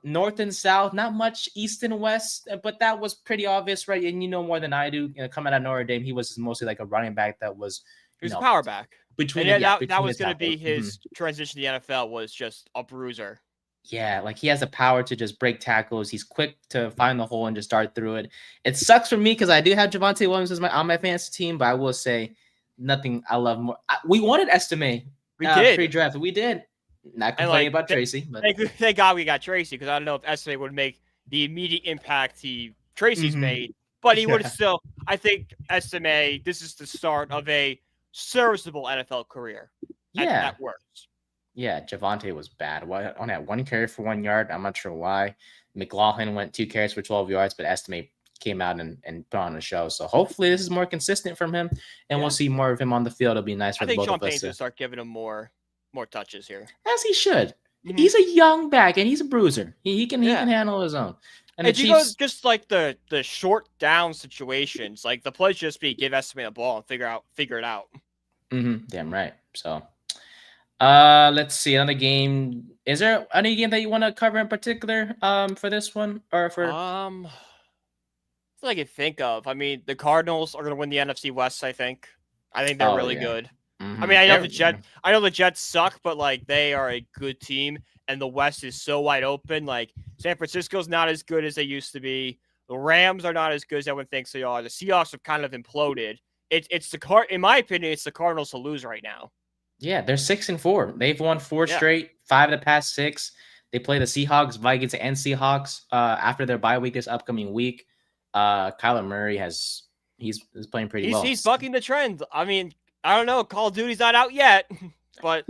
North and south, not much east and west, but that was pretty obvious, right? And you know more than I do. Coming out of Notre Dame, he was mostly like a running back that was. He was a power back. That was going to be his transition to the NFL, was just a bruiser. Yeah, like he has the power to just break tackles. He's quick to find the hole and just start through it. It sucks for me because I do have Javonte Williams on my fantasy team, but I will say nothing I love more. We wanted Estime. We did. Pre-draft. We did. Not complaining about Tracy, but thank God we got Tracy, because I don't know if Estime would make the immediate impact Tracy's made, but he would have still. I think Estime, this is the start of a serviceable NFL career. At worst. Yeah, Javonte was bad. On that 1 carry for 1 yard, I'm not sure why. McLaughlin went 2 carries for 12 yards, but Estime came out and put on a show. So hopefully this is more consistent from him, and we'll see more of him on the field. It'll be nice for both of us. I think Sean Payne's going to start giving him more touches here. As he should. He's a young back, and he's a bruiser. He can handle his own. And if you go just like the short down situations, like the play should just be give Estime the ball and figure it out. Damn right. So let's see another game. Is there any game that you want to cover in particular for this one, or for I can think of. I mean, the Cardinals are going to win the NFC West. I think they're really good. I mean, I know the Jets suck, but like they are a good team, and the West is so wide open. Like San Francisco's not as good as they used to be. The Rams are not as good as everyone thinks they are. The Seahawks have kind of imploded. In my opinion, it's the Cardinals to lose right now. Yeah, they're 6-4. They've won 4 straight, 5 of the past 6. They play the Seahawks, Vikings, and Seahawks after their bye week this upcoming week. Kyler Murray he's playing pretty well. He's bucking the trend. I mean, I don't know. Call of Duty's not out yet, but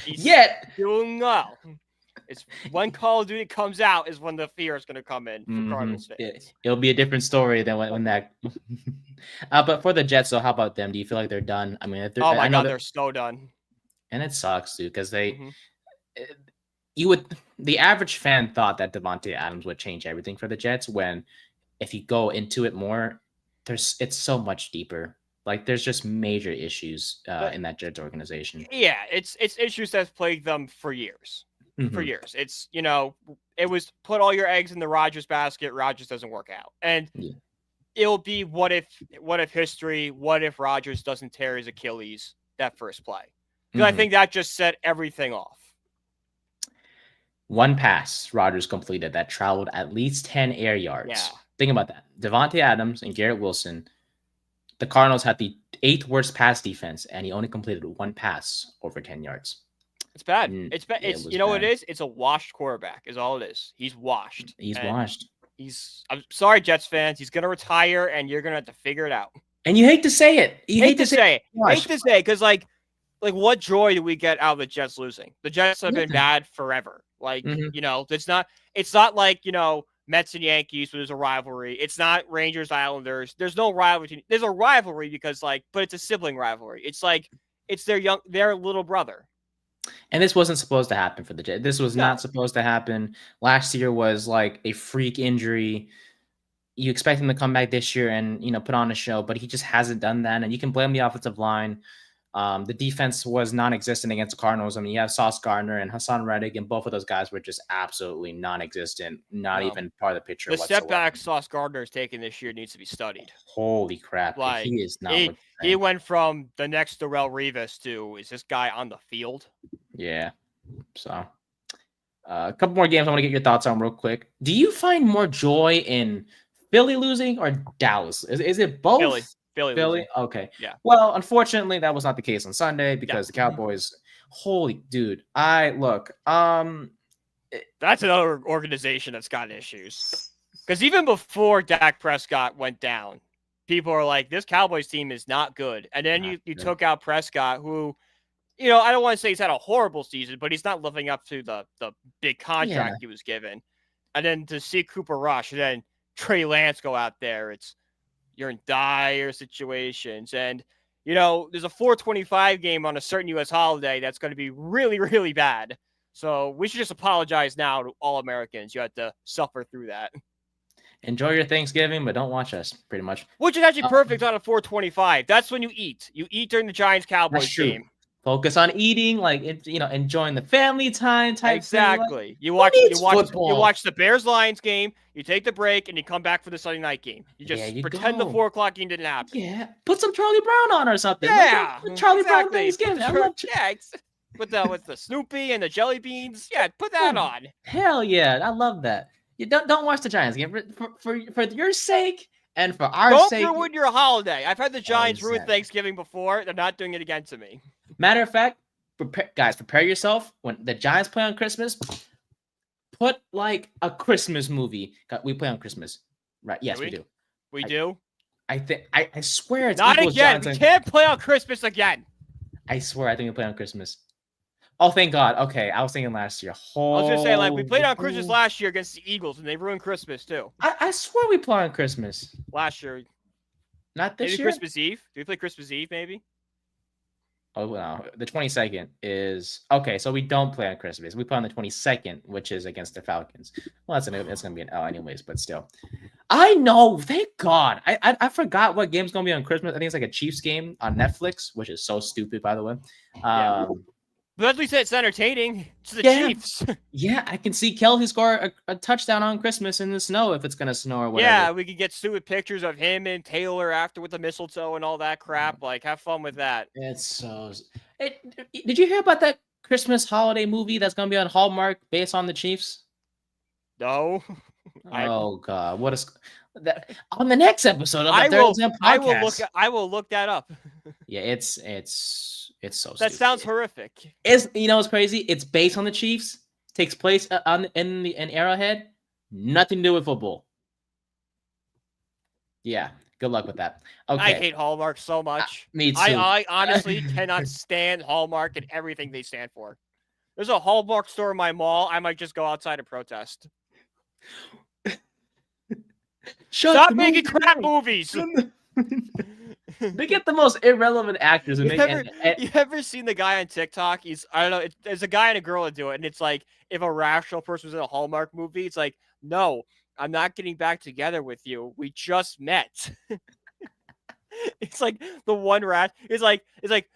he's doing well. It's when Call of Duty comes out is when the fear is going to come in for Cardinals fans. It'll be a different story than when that. But for the Jets, so how about them? Do you feel like they're done? I mean, oh my God, they're so done. And it sucks, dude, because the average fan thought that Davante Adams would change everything for the Jets, when if you go into it more, it's so much deeper. Like there's just major issues in that Jets organization. Yeah, it's issues that's plagued them for years. For years. It's, it was put all your eggs in the Rodgers basket. Rodgers doesn't work out. And it'll be what if history, what if Rodgers doesn't tear his Achilles that first play? Because I think that just set everything off. 1 pass Rodgers completed that traveled at least 10 air yards. Yeah. Think about that. Davante Adams and Garrett Wilson, the Cardinals had the 8th worst pass defense, and he only completed 1 pass over 10 yards. It's bad. It's bad. What it is? It's a washed quarterback is all it is. He's washed. I'm sorry, Jets fans. He's going to retire, and you're going to have to figure it out. And you hate to say it. You hate to say it. Hate to say it, because like what joy do we get out of the Jets losing? The Jets have been bad forever. Like, it's not like, Mets and Yankees, where there's a rivalry. It's not Rangers, Islanders. There's no rivalry. There's a rivalry because but it's a sibling rivalry. It's like, it's their little brother. And this wasn't supposed to happen for the Jets. This was not supposed to happen. Last year was like a freak injury. You expect him to come back this year and, put on a show, but he just hasn't done that. And you can blame the offensive line. The defense was non-existent against the Cardinals. I mean, you have Sauce Gardner and Hassan Reddick, and both of those guys were just absolutely non-existent, even part of the picture. The setback Sauce Gardner has taken this year needs to be studied. Holy crap. Like, he is not. He went from the next Darrelle Revis to, is this guy on the field? Yeah. So a couple more games I want to get your thoughts on real quick. Do you find more joy in Philly losing or Dallas? Is it both? Philly? Okay. Yeah. Well, unfortunately, that was not the case on Sunday because the Cowboys. Holy dude. That's another organization that's got issues. Because even before Dak Prescott went down, people are like, this Cowboys team is not good. And then you took out Prescott, who, I don't want to say he's had a horrible season, but he's not living up to the big contract he was given. And then to see Cooper Rush and then Trey Lance go out there, you're in dire situations. And, there's a 425 game on a certain U.S. holiday that's going to be really, really bad. So we should just apologize now to all Americans. You had to suffer through that. Enjoy your Thanksgiving, but don't watch us, pretty much. Which is actually perfect on a 425. That's when you eat. You eat during the Giants-Cowboys game. Focus on eating, enjoying the family time type exactly. thing. You watch the Bears-Lions game, you take the break, and you come back for the Sunday night game. You just pretend the 4 o'clock game didn't happen. Yeah. Put some Charlie Brown on or something. Yeah. Charlie Brown Thanksgiving. With the Snoopy and the jelly beans. Yeah, put that on. Hell yeah. I love that. You don't watch the Giants game. For your sake, And for our Don't sake, ruin your holiday. I've had the Giants ruin Exactly. Thanksgiving before. They're not doing it again to me. matter of fact, prepare yourself when the Giants play on Christmas. Put like a Christmas movie. We play on Christmas, right? Yes, we do. We do. I think I swear it's Not Eagles, again. Giants, We can't play on Christmas again. I swear I think we play on Christmas. Oh, thank God. Okay, I was thinking last year. I was gonna say like we played on Christmas last year against the Eagles and they ruined Christmas too. I swear we play on Christmas. Last year. Not this Maybe year. Christmas Eve. Do we play Christmas Eve maybe? Oh no, the 22nd is okay. So we don't play on Christmas. We play on the 22nd, which is against the Falcons. Well, that's gonna be an L anyways, but still. I know. Thank God. I forgot what game's gonna be on Christmas. I think it's like a Chiefs game on Netflix, which is so stupid, by the way. But at least it's entertaining. It's the Yeah. Chiefs. Yeah, I can see Kelsey score a touchdown on Christmas in the snow if it's gonna snow or whatever. Yeah, we could get stupid pictures of him and Taylor after with the mistletoe and all that crap. Like, have fun with that. It's so. Did you hear about that Christmas holiday movie that's gonna be on Hallmark based on the Chiefs? No. Oh God, what is that on the next episode of the I Third will. Exam I will look. podcast? I will look that up. Yeah, it's so. That stupid. sounds horrific. It's what's crazy? It's based on the Chiefs. Takes place in Arrowhead. Nothing to do with football. Yeah, good luck with that. Okay, I hate Hallmark so much. me too. I honestly cannot stand Hallmark and everything they stand for. There's a Hallmark store in my mall. I might just go outside and protest. Stop making crap movies. They get the most irrelevant actors and You ever seen the guy on TikTok? I don't know. There's a guy and a girl that do it, and it's like if a rational person was in a Hallmark movie, it's like, no, I'm not getting back together with you. We just met. It's like the one rat. It's like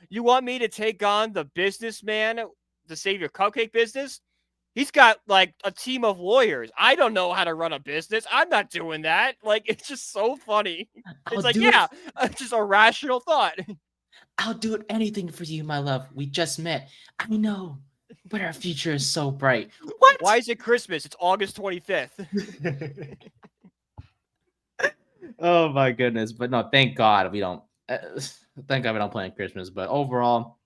you want me to take on the businessman to save your cupcake business? He's got like a team of lawyers. I don't know how to run a business. I'm not doing that. Like, it's just so funny. It's like, yeah, it's just a rational thought. I'll do anything for you, my love. We just met. I know, but our future is so bright. What? Why is it Christmas? It's August 25th. Oh my goodness! But no, thank God we don't. Thank God we don't play on Christmas. But overall,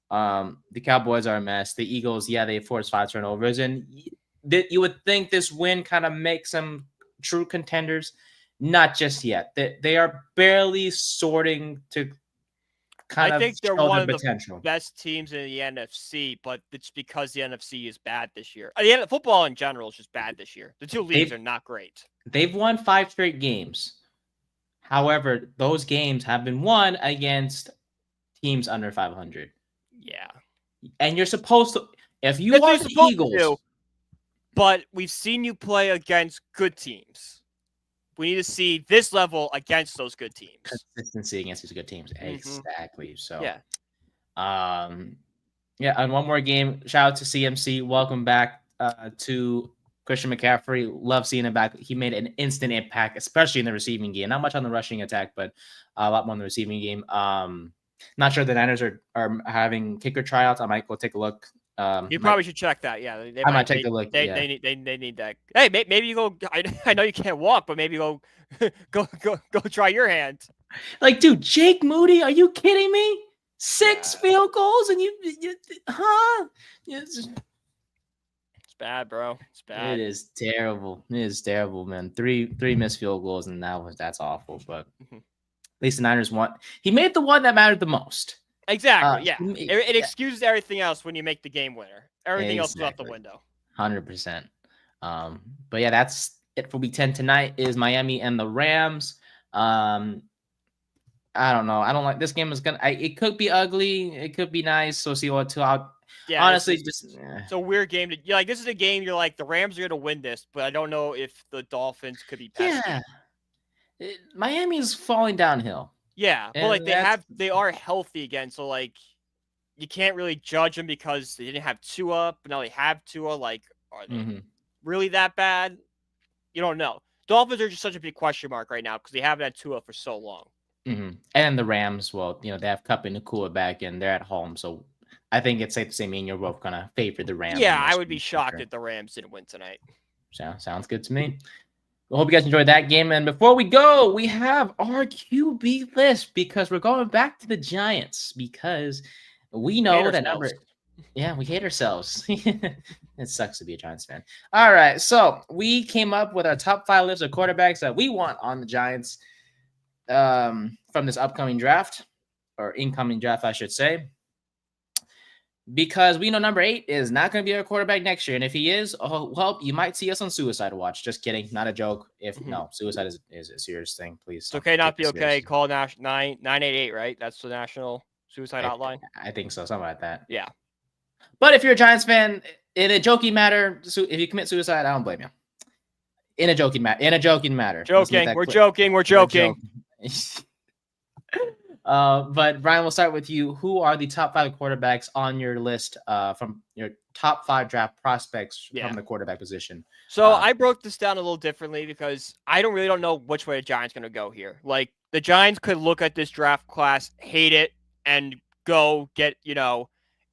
the Cowboys are a mess. The Eagles, yeah, they forced 5 turnovers, and you would think this win kind of makes them true contenders. Not just yet. They are barely sorting to kind of. I think they're show one of their the potential. best teams in the NFC, but it's because the NFC is bad this year. The football in general is just bad this year. The two leagues are not great. They've won 5 straight games. However, those games have been won against teams under 500. Yeah. And you're supposed to, if you are the Eagles. But we've seen you play against good teams. We need to see this level against those good teams. Consistency against these good teams. Mm-hmm. Exactly. So, yeah. And one more game. Shout out to CMC. Welcome back to Christian McCaffrey. Love seeing him back. He made an instant impact, especially in the receiving game. Not much on the rushing attack, but a lot more on the receiving game. Not sure the Niners are having kicker tryouts. I might go take a look. You probably should check that. Yeah, I might take a look. They need that. Hey, maybe you go. I know you can't walk, but maybe go try your hand. Like, dude, Jake Moody, are you kidding me? 6 field goals and you huh? It's bad, bro. It's bad. It is terrible. It is terrible, man. Three missed field goals, and that's awful. But at least the Niners won. He made the one that mattered the most. Exactly. Yeah. It excuses everything else when you make the game winner. Everything else is out the window. 100%. But yeah, that's it for Week 10 tonight. Is Miami and the Rams. I don't know. I don't like this game. It could be ugly. It could be nice. So see what out. Yeah, honestly, it's a weird game. This is a game you're like, the Rams are going to win this, but I don't know if the Dolphins could be pesky. Yeah. Miami's falling downhill. Yeah, but they are healthy again, so like you can't really judge them because they didn't have Tua, but now they have Tua. Like, are they really that bad? You don't know. Dolphins are just such a big question mark right now because they haven't had Tua for so long. And the Rams, well, they have Kupp and Nakua back, and they're at home, so I think it's safe to say me and you're both gonna favor the Rams. Yeah, I would be shocked if the Rams didn't win tonight. Sounds good to me. I hope you guys enjoyed that game. And before we go, we have our QB list because we're going back to the Giants because we know that number. Yeah, we hate ourselves. It sucks to be a Giants fan. All right, so we came up with our top 5 lists of quarterbacks that we want on the Giants from this upcoming draft, or incoming draft, I should say. Because we know number 8 is not going to be our quarterback next year. And if he is, oh, well, you might see us on Suicide Watch. Just kidding. Not a joke. No, suicide is a serious thing. Please. It's okay not to be okay. Call 988, right? That's the national suicide hotline. I think so. Something like that. Yeah. But if you're a Giants fan, in a joking matter, if you commit suicide, I don't blame you. In a joking matter. Joking. We're joking. But Brian, we'll start with you. Who are the top 5 quarterbacks on your list from your top 5 draft prospects from the quarterback position? So I broke this down a little differently because I don't know which way the Giants going to go here. Like, the Giants could look at this draft class, hate it, and go get,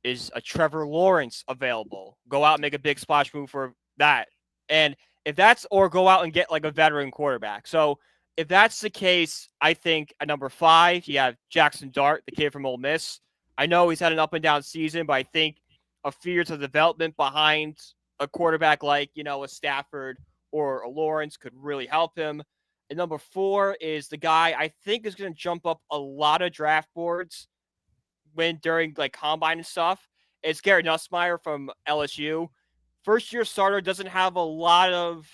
is a Trevor Lawrence available? Go out and make a big splash move for that. And if that's, or go out and get like a veteran quarterback. So if that's the case, I think at number 5, you have Jackson Dart, the kid from Ole Miss. I know he's had an up and down season, but I think a few years of development behind a quarterback like, a Stafford or a Lawrence could really help him. And number 4 is the guy I think is going to jump up a lot of draft boards during like combine and stuff. It's Garrett Nussmeier from LSU. First-year starter, doesn't have a lot of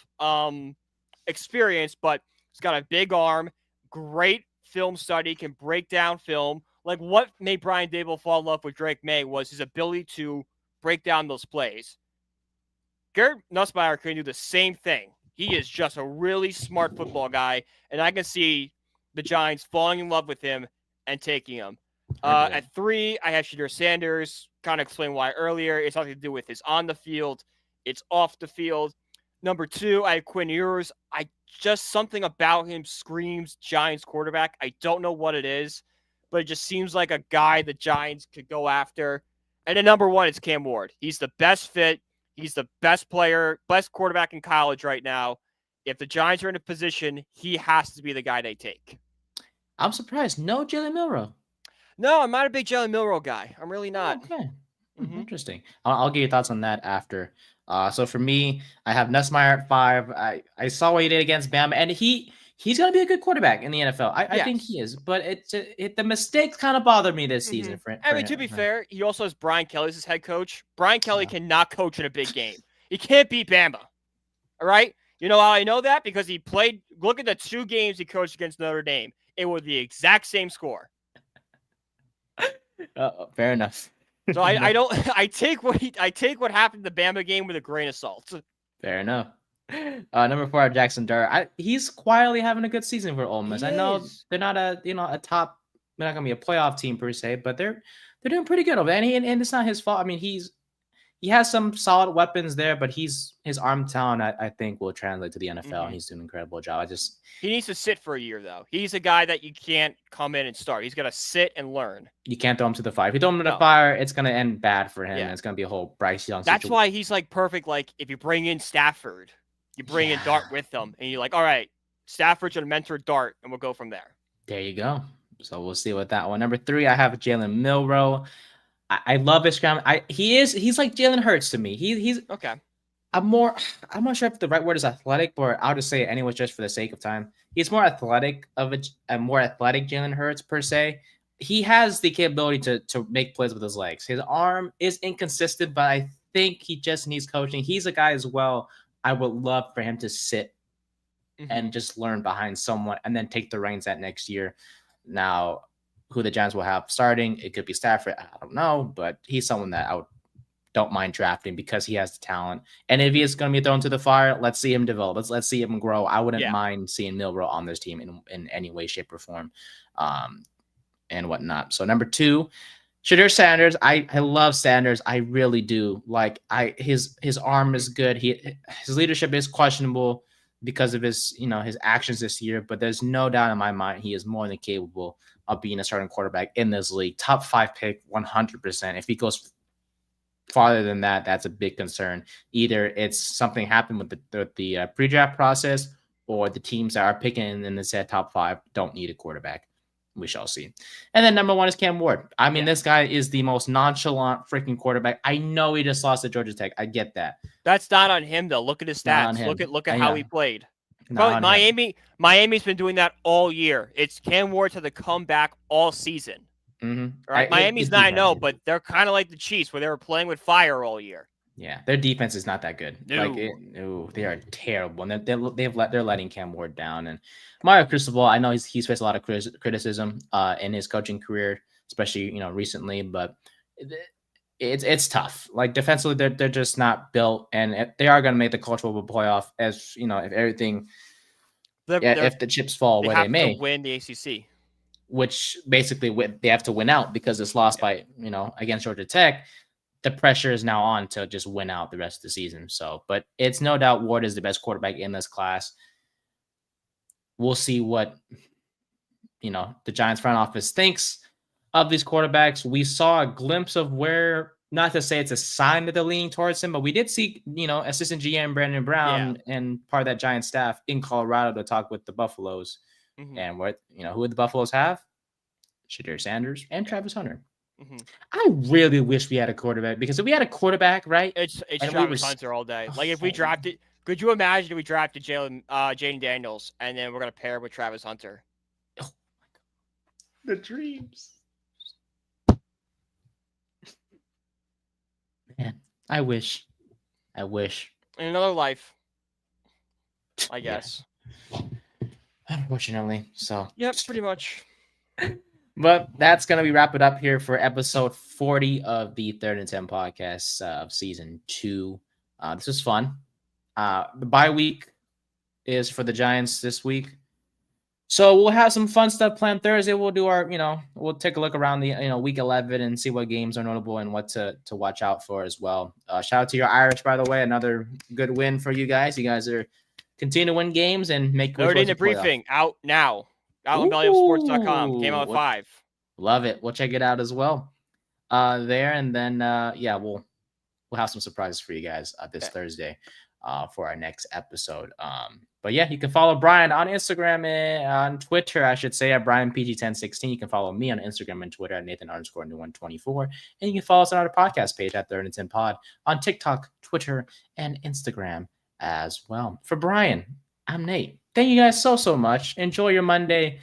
experience, but he's got a big arm, great film study, can break down film. Like, what made Brian Daboll fall in love with Drake May was his ability to break down those plays. Garrett Nussmeier can do the same thing. He is just a really smart football guy, and I can see the Giants falling in love with him and taking him. At 3, I have Shedeur Sanders. Kind of explained why earlier. It's nothing to do with his on the field. It's off the field. Number 2, I have Quinn Ewers. Just something about him screams Giants quarterback. I don't know what it is, but it just seems like a guy the Giants could go after. And then number 1 is Cam Ward. He's the best fit. He's the best player, best quarterback in college right now. If the Giants are in a position, he has to be the guy they take. I'm surprised. No Jalen Milroe. No, I'm not a big Jalen Milroe guy. I'm really not. Okay. Mm-hmm. Interesting. I'll get your thoughts on that after. So for me, I have Nussmeier at 5. I saw what he did against Bama, and he's going to be a good quarterback in the NFL. I think he is, but the mistakes kind of bothered me this season. To be fair, he also has Brian Kelly as his head coach. Brian Kelly cannot coach in a big game. He can't beat Bama. All right? You know how I know that? Because he played. Look at the 2 games he coached against Notre Dame. It was the exact same score. Fair enough. So I take what happened in the Bama game with a grain of salt. Fair enough. Number 4, Jackson Dart. He's quietly having a good season for Ole Miss. I know they're not a top. They're not gonna be a playoff team per se, but they're doing pretty good over there. And it's not his fault. I mean, he has some solid weapons there, but his arm talent, I think, will translate to the NFL. And he's doing an incredible job. He needs to sit for a year, though. He's a guy that you can't come in and start. He's got to sit and learn. You can't throw him to the fire. If you throw him to the fire, it's going to end bad for him. And it's going to be a whole Bryce Young situation. That's why he's like perfect. Like, if you bring in Stafford, you bring in Dart with them, and you're like, all right, Stafford's going to mentor Dart, and we'll go from there. There you go. So we'll see with that one. Number 3, I have Jalen Milroe. I love his scram. He's like Jalen Hurts to me. He's okay. I'm not sure if the right word is athletic, but I'll just say it anyway, just for the sake of time. He's more athletic more athletic Jalen Hurts per se. He has the capability to make plays with his legs. His arm is inconsistent, but I think he just needs coaching. He's a guy as well. I would love for him to sit and just learn behind someone and then take the reins that next year. Now, who the Giants will have starting, it could be Stafford. I don't know, but he's someone that I don't mind drafting because he has the talent. And if he is going to be thrown to the fire, let's see him develop. Let's see him grow. I wouldn't mind seeing Milroe on this team in any way, shape, or form, and whatnot. So number 2, Shedeur Sanders. I love Sanders. I really do. Like his arm is good. His leadership is questionable because of his actions this year, but there's no doubt in my mind he is more than capable of being a starting quarterback in this league. Top 5 pick, 100%. If he goes farther than that, that's a big concern. Either it's something happened with the pre-draft process, or the teams that are picking in the set top 5 don't need a quarterback. We shall see. And then number 1 is Cam Ward. I mean, this guy is the most nonchalant freaking quarterback. I know he just lost to Georgia Tech. I get that. That's not on him though. Look at his stats. Look at how he played. Probably Miami's been doing that all year. It's Cam Ward to the comeback all season. Mm-hmm. Right? Miami's 9-0, but they're kind of like the Chiefs where they were playing with fire all year. Yeah, their defense is not that good. No. They are terrible. And they're letting Cam Ward down. And Mario Cristobal, I know he's faced a lot of criticism in his coaching career, especially recently. But it's tough. Like defensively, they're just not built, and they are going to make the culture of a playoff. As if everything, if the chips fall where they may, win the ACC, which basically they have to win out because it's lost by against Georgia Tech. The pressure is now on to just win out the rest of the season. So, but it's no doubt Ward is the best quarterback in this class. We'll see what, the Giants front office thinks of these quarterbacks. We saw a glimpse of where, not to say it's a sign that they're leaning towards him, but we did see, assistant GM Brandon Brown and part of that Giant staff in Colorado to talk with the Buffaloes. Mm-hmm. And who would the Buffaloes have? Shedeur Sanders and Travis Hunter. Mm-hmm. I really wish we had a quarterback, because if we had a quarterback, right? It's Travis Hunter all day. Like if we drafted, could you imagine if we drafted Jaden Daniels and then we're gonna pair with Travis Hunter? Oh my God. The dreams. Man, I wish. In another life, I guess. Unfortunately, so. Yep, pretty much. But that's going to be wrap it up here for episode 40 of the 3rd and 10 podcast of season 2. This was fun. The bye week is for the Giants this week. So we'll have some fun stuff planned Thursday. We'll do our, we'll take a look around the, week 11 and see what games are notable and what to watch out for as well. Shout out to your Irish, by the way. Another good win for you guys. You guys are continue to win games and make Third in the briefing out now. Out on BELLYUPSPORTS.com. Came out at 5. Love it. We'll check it out as well there. And then, we'll have some surprises for you guys this Thursday for our next episode. But yeah, you can follow Brian on Instagram and on Twitter, I should say, at BrianPG1016. You can follow me on Instagram and Twitter at Nathan_New124. And you can follow us on our podcast page at 3rd and 10 Pod on TikTok, Twitter, and Instagram as well. For Brian, I'm Nate. Thank you guys so much. Enjoy your Monday.